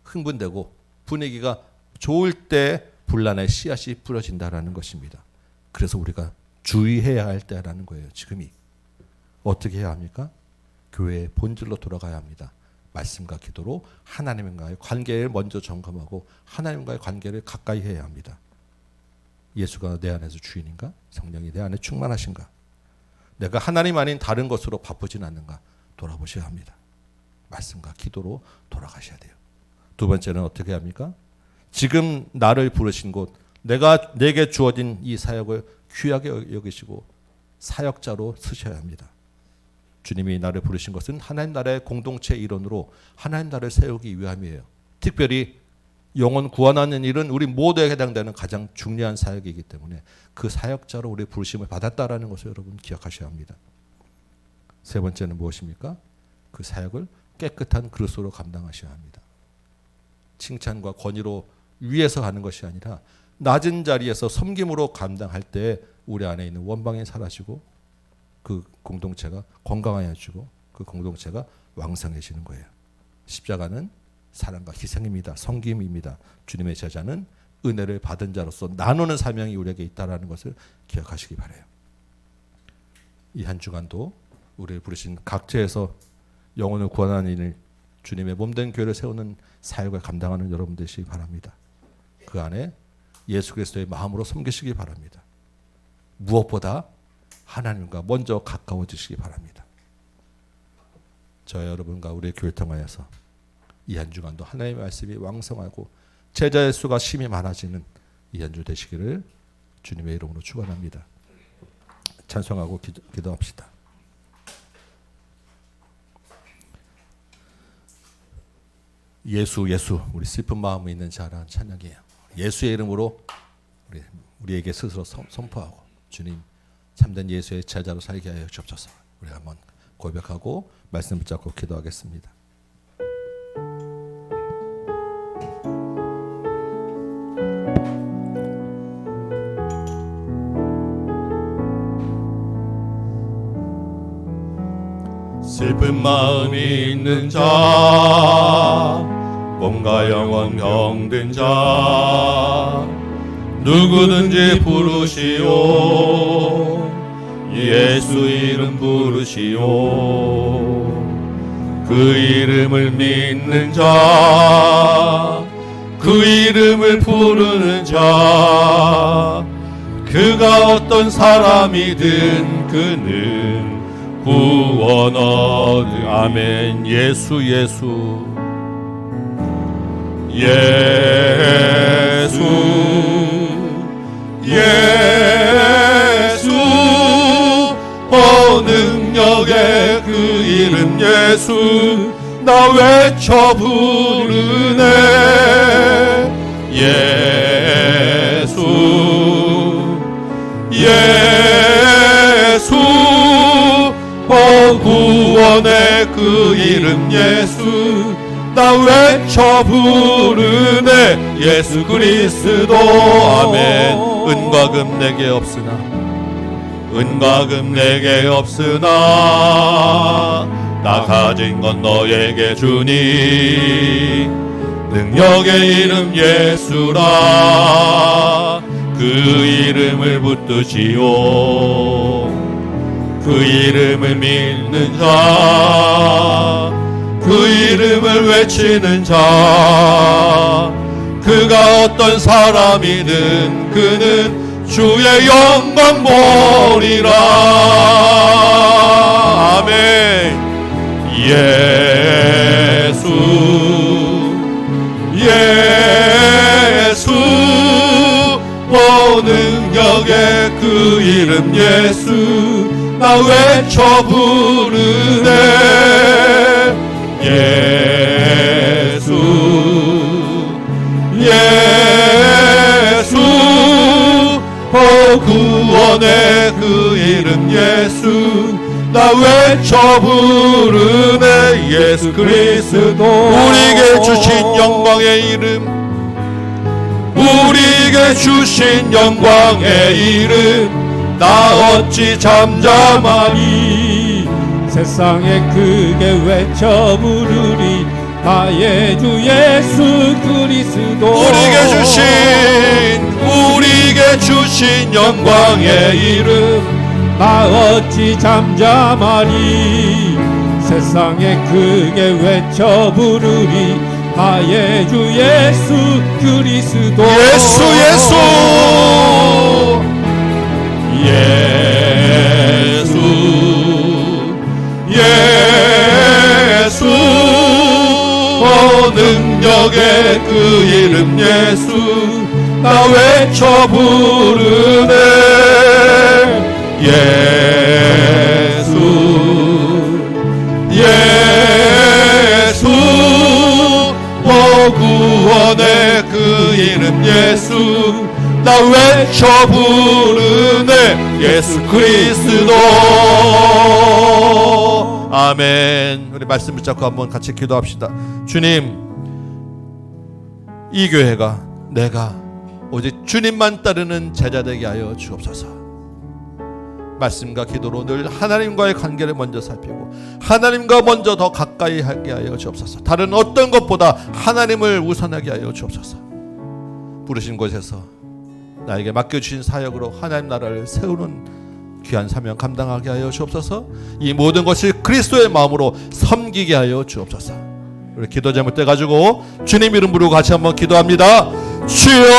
흥분되고 분위기가 좋을 때 분란의 씨앗이 뿌려진다라는 것입니다. 그래서 우리가 주의해야 할 때라는 거예요. 지금이 어떻게 해야 합니까? 교회의 본질로 돌아가야 합니다. 말씀과 기도로 하나님과의 관계를 먼저 점검하고 하나님과의 관계를 가까이 해야 합니다. 예수가 내 안에서 주인인가? 성령이 내 안에 충만하신가? 내가 하나님 아닌 다른 것으로 바쁘진 않는가? 돌아보셔야 합니다. 말씀과 기도로 돌아가셔야 돼요. 두 번째는 어떻게 합니까? 지금 나를 부르신 곳, 내게 주어진 이 사역을 귀하게 여기시고 사역자로 쓰셔야 합니다. 주님이 나를 부르신 것은 하나님 나라의 공동체 일원으로 하나님 나라를 세우기 위함이에요. 특별히 영혼 구원하는 일은 우리 모두에 해당되는 가장 중요한 사역이기 때문에 그 사역자로 우리 부르심을 받았다라는 것을 여러분 기억하셔야 합니다. 세 번째는 무엇입니까? 그 사역을 깨끗한 그릇으로 감당하셔야 합니다. 칭찬과 권위로 위에서 하는 것이 아니라 낮은 자리에서 섬김으로 감당할 때 우리 안에 있는 원방이 사라지고 그 공동체가 건강해지고 그 공동체가 왕성해지는 거예요. 십자가는 사랑과 희생입니다. 섬김입니다. 주님의 제자는 은혜를 받은 자로서 나누는 사명이 우리에게 있다는 것을 기억하시기 바라요. 이 한 주간도 우리를 부르신 각처에서 영혼을 구원하는 일, 주님의 몸된 교회를 세우는 사역을 감당하는 여러분 되시기 바랍니다. 그 안에 예수 그리스도의 마음으로 섬기시기 바랍니다. 무엇보다 하나님과 먼저 가까워지시기 바랍니다. 저 여러분과 우리의 교회를 통하여서 이 한 주간도 하나님의 말씀이 왕성하고 제자의 수가 심히 많아지는 이 한 주 되시기를 주님의 이름으로 축원합니다. 찬송하고 기도합시다. 예수 우리 슬픈 마음이 있는 자라는 찬양이에요. 예수의 이름으로 우리에게 스스로 선포하고 주님 참된 예수의 제자로 살게 하여 주옵소서. 우리 한번 고백하고 말씀 붙잡고 기도하겠습니다. 슬픈 마음이 있는 자, 몸과 영혼 병든 자, 누구든지 부르시오. 예수 이름 부르시오. 그 이름을 믿는 자, 그 이름을 부르는 자, 그가 어떤 사람이든 그는 구원 얻으. 아멘. 예수 능력의 그 이름 예수 나 외쳐 부르네. 예수 구원의 그 이름 예수 나 외쳐 부르네 예수 그리스도 아멘. 은과 금 내게 없으나 은과 금 내게 없으나 나 가진 건 너에게 주니 능력의 이름 예수라 그 이름을 붙드시오 그 이름을 믿는 자 그 이름을 외치는 자 그가 어떤 사람이든 그는 주의 영광 보리라 아멘. 예수 예수 능력의 그 이름 예수 나 외쳐 부르네 예수 예수 구원의 그 이름 예수 나 외쳐 부르네 예수 그리스도 우리에게 주신 영광의 이름 우리에게 주신 영광의 이름 나 어찌 잠잠하니 세상에 크게 외쳐 부르리 나의 주 예수 그리스도 우리에게 주신 영광의 이름 나 어찌 잠잠하리 세상에 크게 외쳐 부르리 나의 주 예수 그리스도 예수 능력의 그 이름 예수 나 외쳐 부르네 예수 구원의 그 이름 예수 나 외쳐 부르네 예수 그리스도 아멘. 우리 말씀 붙잡고 한번 같이 기도합시다. 주님, 이 교회가 내가 오직 주님만 따르는 제자 되게 하여 주옵소서. 말씀과 기도로 늘 하나님과의 관계를 먼저 살피고 하나님과 먼저 더 가까이 하게 하여 주옵소서. 다른 어떤 것보다 하나님을 우선하게 하여 주옵소서. 부르신 곳에서 나에게 맡겨주신 사역으로 하나님 나라를 세우는 귀한 사명 감당하게 하여 주옵소서. 이 모든 것이 그리스도의 마음으로 섬기게 하여 주옵소서. 우리 기도 제목 때 가지고 주님 이름 부르고 같이 한번 기도합니다. 주여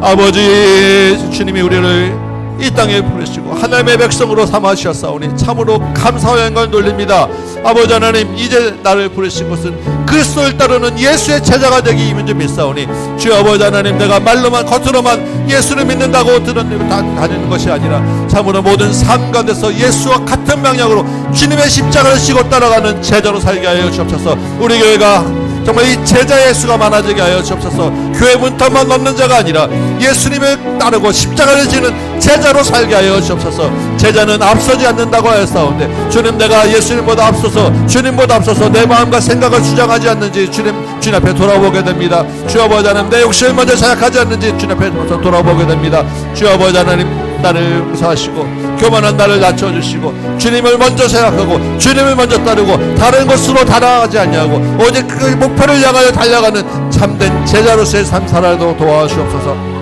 아버지, 주님이 우리를 이 땅에 부르시고 하나님의 백성으로 삼으셨사오니 참으로 감사와 영광을 돌립니다. 아버지 하나님, 이제 나를 부르신 것은 그리스도를 따르는 예수의 제자가 되기 이면 좀 믿사오니 주여 아버지 하나님, 내가 말로만 겉으로만 예수를 믿는다고 다니는 것이 아니라 참으로 모든 삶 가운데서 예수와 같은 방향으로 주님의 십자가를 지고 따라가는 제자로 살게 하여 주옵소서. 우리 교회가 정말 이 제자 예수가 많아지게 하여 주옵소서. 교회 문턱만 넘는 자가 아니라 예수님을 따르고 십자가를 지는 제자로 살게 하여 주옵소서. 제자는 앞서지 않는다고 하였사온데 주님, 내가 예수님보다 앞서서 주님보다 앞서서 내 마음과 생각을 주장하지 않는지 주님 앞에 돌아보게 됩니다. 주 아버지 하나님, 내 욕심을 먼저 생각하지 않는지 주님 앞에 돌아보게 됩니다. 주 아버지 하나님, 나를 구사하시고 교만한 나를 낮춰주시고 주님을 먼저 생각하고 주님을 먼저 따르고 다른 것으로 달아가지 아니하고 오직 그 목표를 향하여 달려가는 참된 제자로서의 삶 살아도록 도와주옵소서.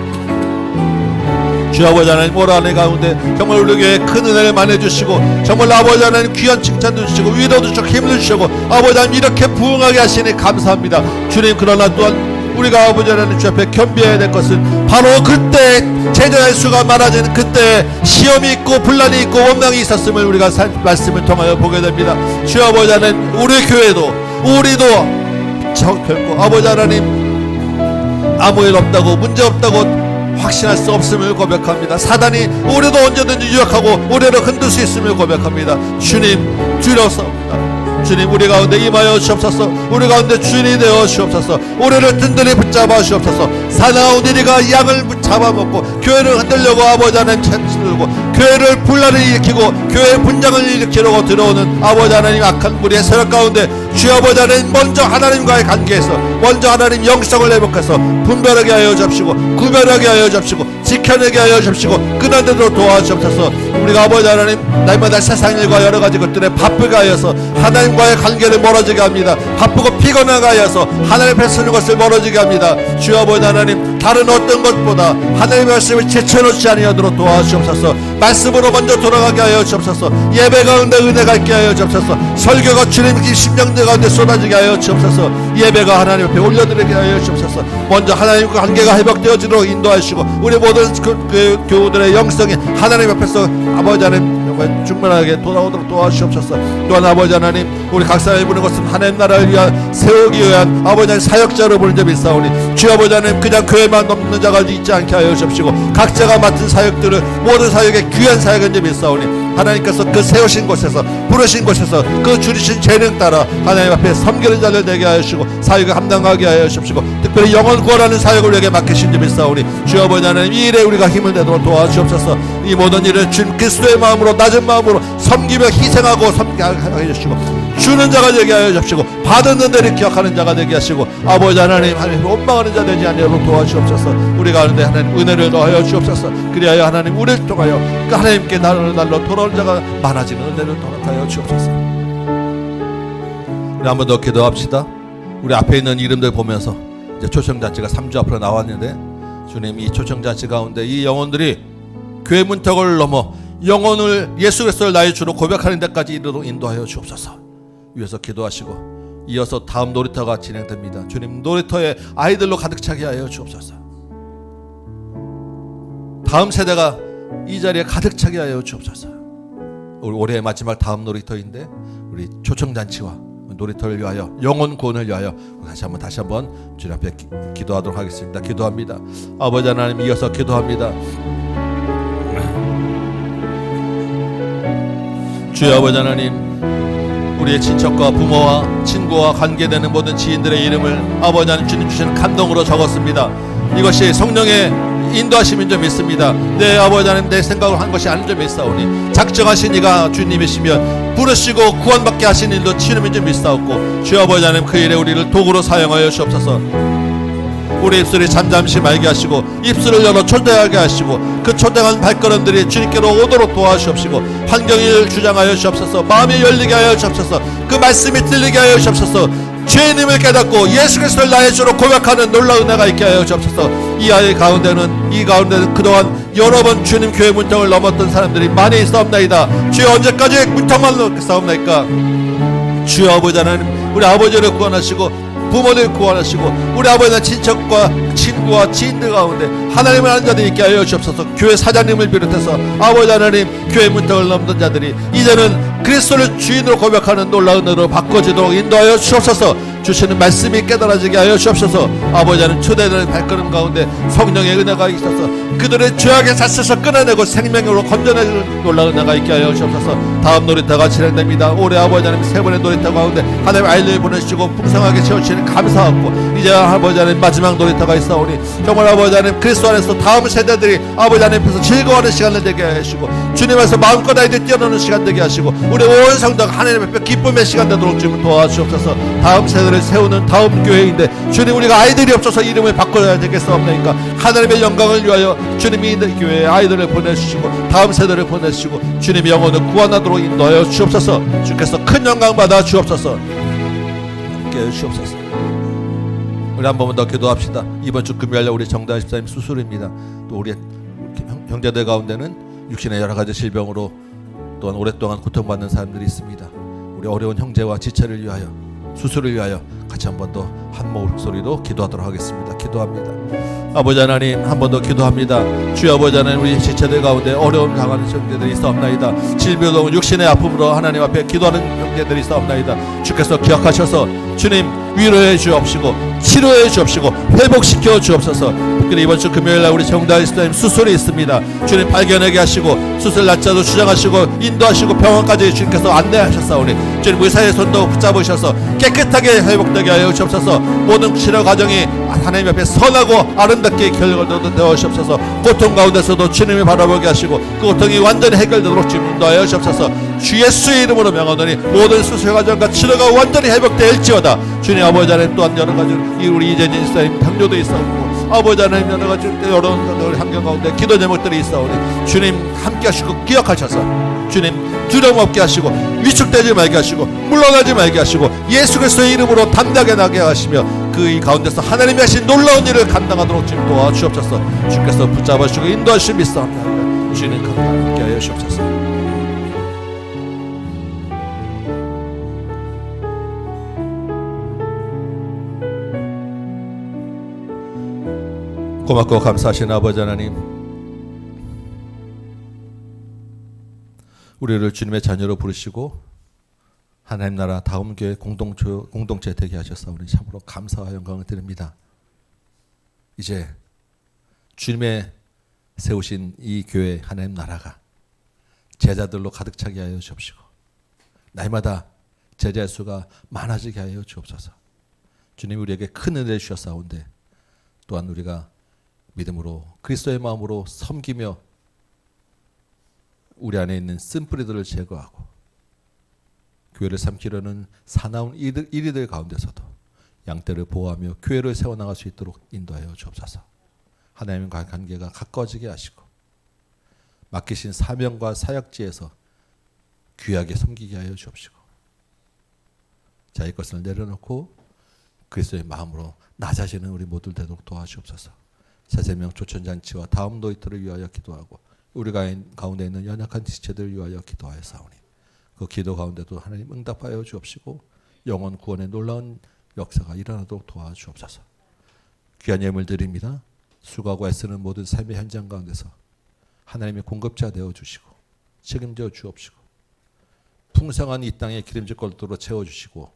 주 아버지 하나님, 올 한해 가운데 정말 우리 교회에 큰 은혜를 많이 주시고 정말 아버지 하나님 귀한 칭찬도 주시고 위로도 주시고 힘도 주시고 아버지 하나님 이렇게 부흥하게 하시니 감사합니다. 주님, 그러나 또한 우리가 아버지 하나님 주 앞에 겸비해야 될 것은 바로 그때 제자의 수가 많아지는 그때 시험이 있고 분란이 있고 원망이 있었음을 우리가 말씀을 통하여 보게 됩니다. 주 아버지 하나님, 우리 교회도 우리도 결코 아버지 하나님 아무 일 없다고 문제 없다고 확신할 수 없음을 고백합니다. 사단이 우리도 언제든지 유혹하고 우리를 흔들 수 있음을 고백합니다. 주님, 두려워서옵니다. 주님 우리 가운데 임하여 주옵소서. 우리 가운데 주인이 되어 주옵소서. 우리를 든든히 붙잡아 주옵소서. 사나운 이리가 양을 잡아먹고 교회를 흔들려고 아버지 하나님 찾으려고 교회를 분란을 일으키고 교회 분장을 일으키려고 들어오는 아버지 하나님 악한 무리의 세력 가운데 주여 아버지 하나님 먼저 하나님과의 관계에서 먼저 하나님 영성을 회복해서 분별하게 하여 잡시고 구별하게 하여 잡시고 지켜내게 하여 잡시고 그날대로 도와주옵소서. 우리가 아버지 하나님 날마다 세상 일과 여러 가지 것들에 바쁘게 하여서 하나님과의 관계를 멀어지게 합니다. 바쁘고 피곤하게 하여서 하나님 앞에 서는 것을 멀어지게 합니다. 주여 아버지 하나님 다른 어떤 것보다 하나님의 말씀을 제쳐놓지 아니하도록 도와주옵소서. 말씀으로 먼저 돌아가게 하여 주옵소서. 예배 가운데 은혜가 있게 하여 주옵소서. 설교가 주님 심령들 가운데 쏟아지게 하여 주옵소서. 예배가 하나님 앞에 올려드리게 하여 주옵소서. 먼저 하나님과 관계가 회복되어지도록 인도하시고 우리 모든 교우들의 영성이 하나님 앞에서 아버지 하나님 충만하게 돌아오도록 도와주옵소서. 또한 아버지 하나님 우리 각사에 부는 것은 하나님 나라를 위한 세우기 위한 아버지 하나님 사역자로 부른 점이 있사오니 주 아버지 하나님 그냥 교회만 넘는 자가 있지 않게 하여 주옵시고 각자가 맡은 사역들을 모든 사역에 귀한 사역인 점이 있사오니 하나님께서 그 세우신 곳에서 부르신 곳에서 그 주리신 재능 따라 하나님 앞에 섬기는 자를 되게 하여 주시고 사역을 감당하게 하여 주옵시고 특별히 영혼 구원하는 사역을 우리에게 맡기신 점이 있사오니 주 아버지 하나님 이 일에 우리가 힘을 내도록 도와주옵소서. 이 모든 일을 주님 그리스도의 마음으로 낮은 마음으로 섬기며 희생하고 섬기게 하여 주시고 주는 자가 되게 하여 주시고 받는 데를 기억하는 자가 되게 하시고 아버지 하나님 하나님 원망하는 자 되지 아니하도록 도와주옵소서. 우리가 하는데 하나님 은혜를 더하여 주옵소서. 그리하여 하나님 우리를 통하여 그 하나님께 날로 돌아오는 자가 많아지는 은혜를 더하여 주옵소서. 우리 한 번 더 기도합시다. 우리 앞에 있는 이름들 보면서 이제 초청잔치가 3주 앞으로 나왔는데 주님 이 초청잔치 가운데 이 영혼들이 교회 문턱을 넘어 영혼을 예수 그리스도를 나의 주로 고백하는 데까지 이르도록 인도하여 주옵소서. 위에서 기도하시고 이어서 다음 놀이터가 진행됩니다. 주님 놀이터에 아이들로 가득 차게 하여 주옵소서. 다음 세대가 이 자리에 가득 차게 하여 주옵소서. 우리 올해의 마지막 다음 놀이터인데 우리 초청잔치와 놀이터를 위하여 영혼 구원을 위하여 다시 한번 주님 앞에 기도하도록 하겠습니다. 기도합니다. 아버지 하나님 이어서 기도합니다. 주여 아버지 하나님 우리의 친척과 부모와 친구와 관계되는 모든 지인들의 이름을 아버지 하나님 주님 주시는 감동으로 적었습니다. 이것이 성령의 인도하심인 점 있습니다. 내 아버지 하나님 내 생각을 한 것이 아닌 점이 있사오니 작정하신 이가 주님이시면 부르시고 구원받게 하신 일도 주님인 점이 있사옵고 주여 아버지 하나님 그 일에 우리를 도구로 사용하여 주옵소서. 우리 입술이 잠잠시 말게 하시고 입술을 열어 초대하게 하시고 그 초대한 발걸음들이 주님께로 오도록 도와주옵시고 환경을 주장하여 주옵소서. 마음이 열리게 하여 주옵소서. 그 말씀이 들리게 하여 주옵소서. 죄인임을 깨닫고 예수 그리스도를 나의 주로 고백하는 놀라운 은혜가 있게 하여 주옵소서. 이 아이 가운데는 그동안 여러 번 주님 교회 문턱을 넘었던 사람들이 많이 있사옵나이다. 주여 언제까지 문턱만 넘겠사옵나이까. 주여 아버지 하나님 우리 아버지를 구원하시고 부모를 구원하시고 우리 아버지의 친척과 친구와 지인들 가운데 하나님을 아는 자들이 있게 하여 주옵소서. 교회 사장님을 비롯해서 아버지 하나님 교회 문턱을 넘던 자들이 이제는 그리스도를 주인으로 고백하는 놀라운 은혜로 바꿔지도록 인도하여 주옵소서. 주시는 말씀이 깨달아지게 하여 주옵소서. 아버지 하나님 초대되는 발걸음 가운데 성령의 은혜가 있어서 그들의 죄악의 잣에서 끊어내고 생명으로 건져내는 놀라운 은혜가 있게 하여 주옵소서. 다음 놀이터가 진행됩니다. 올해 아버지 하나님 세 번의 놀이터 가운데 하나님 아이를 보내주시고 풍성하게 채워주시는 감사하고 이제 아버지 하나님 마지막 놀이터가 있사오니 정말 아버지 하나님 그리스도 안에서 다음 세대들이 아버지 하나님 앞에서 즐거워하는 시간을 되게 하시고 주님 안에서 마음껏 아이들 뛰어노는 시간 되게 하시고 우리 온 성도가 하나님 앞에 기쁨의 시간 되도록 주님 도와주옵소서. 다음 세대를 세우는 다음 교회인데 주님 우리가 아이들이 없어서 이름을 바꿔야 되겠사옵나이까. 하나님의 영광을 위하여 주님이 있는 교회에 아이들을 보내주시고 다음 세대를 보내주시고 주님의 영혼을 구원하도록 인도하여 주옵소서. 주께서 큰 영광 받아 주옵소서. 함께 해주시옵소서. 우리 한 번만 더 기도합시다. 이번 주 금요일 우리 정다은 집사님 수술입니다. 또 우리 형제들 가운데는 육신의 여러 가지 질병으로 또한 오랫동안 고통받는 사람들이 있습니다. 우리 어려운 형제와 지체를 위하여 수술을 위하여 같이 한 번 더 한 목소리로 기도하도록 하겠습니다. 기도합니다. 아버지 하나님 한 번 더 기도합니다. 주여 아버지 하나님 우리 지체들 가운데 어려움 당하는 형제들이 있사옵나이다. 질병 육신의 아픔으로 하나님 앞에 기도하는 형제들이 있사옵나이다. 주께서 기억하셔서 주님 위로해 주옵시고 치료해 주옵시고 회복시켜 주옵소서. 특별히 이번 주 금요일날 우리 정다희 스타님 수술이 있습니다. 주님 발견하게 하시고 수술 날짜도 주장하시고 인도하시고 병원까지 주님께서 안내하셨사오니 주님 의사의 손도 붙잡으셔서 깨끗하게 회복되게 하여 주옵소서. 모든 치료 과정이 하나님 앞에 선하고 아름답게 결과도 되어 주옵소서. 고통 가운데서도 주님이 바라보게 하시고 그 고통이 완전히 해결되도록 주님 인도하여 주옵소서. 주 예수의 이름으로 명하노니 모든 수술 과정과 치료가 완전히 회복될지어다. 주님 아버지 하나님 또한 여러 가지 우리 이재진 집사님 당뇨도 있었고 아버지 하나님 여러 가지 여러 환경 가운데 기도 제목들이 있사오니 주님 함께 하시고 기억하셔서 주님 두려움 없게 하시고 위축되지 말게 하시고 물러나지 말게 하시고 예수 그리스도의 이름으로 담대하게 나게 하시며 그 이 가운데서 하나님이 하신 놀라운 일을 감당하도록 주님 도와주옵소서. 주께서 붙잡아 주시고 인도하시고 믿사옵나이다. 주님 함께 하여 주옵소서. 고맙고 감사하신 아버지 하나님, 우리를 주님의 자녀로 부르시고 하나님 나라 다음 교회 공동체 되게 하셨사오니 참으로 감사와 영광을 드립니다. 이제 주님의 세우신 이 교회 하나님 나라가 제자들로 가득 차게 하여 주옵시고 날마다 제자의 수가 많아지게 하여 주옵소서. 주님 우리에게 큰 은혜를 주셨사온데 또한 우리가 믿음으로 그리스도의 마음으로 섬기며 우리 안에 있는 쓴뿌리들을 제거하고 교회를 삼키려는 사나운 이리들 가운데서도 양떼를 보호하며 교회를 세워나갈 수 있도록 인도하여 주옵소서. 하나님과 관계가 가까워지게 하시고 맡기신 사명과 사역지에서 귀하게 섬기게 하여 주옵시고 자기 것을 내려놓고 그리스도의 마음으로 낮아지는 우리 모두 되도록 도와주옵소서. 새생명 조천잔치와 다음 노이트를 위하여 기도하고 우리가 가운데 있는 연약한 지체들을 위하여 기도하였사오니 그 기도 가운데도 하나님 응답하여 주옵시고 영혼 구원의 놀라운 역사가 일어나도록 도와주옵소서. 귀한 예물 드립니다. 수고하고 애쓰는 모든 삶의 현장 가운데서 하나님의 공급자 되어 주시고 책임져 주옵시고 풍성한 이 땅의 기름질 것들로 채워주시고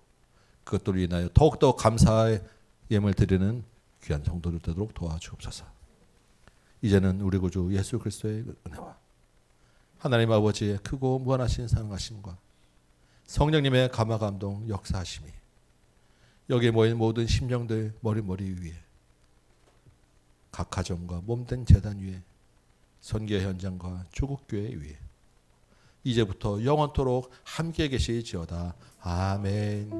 그것들로 인하여 더욱더 감사의 예물 드리는 귀한 성도들 되도록 도와주옵소서. 이제는 우리 구주 예수 그리스도의 은혜와 하나님 아버지의 크고 무한하신 사랑하심과 성령님의 감화 감동 역사하심이 여기에 모인 모든 심령들 머리 위에 각 가정과 몸된 제단 위에 선교 현장과 조국교회 위에 이제부터 영원토록 함께 계시지어다. 아멘.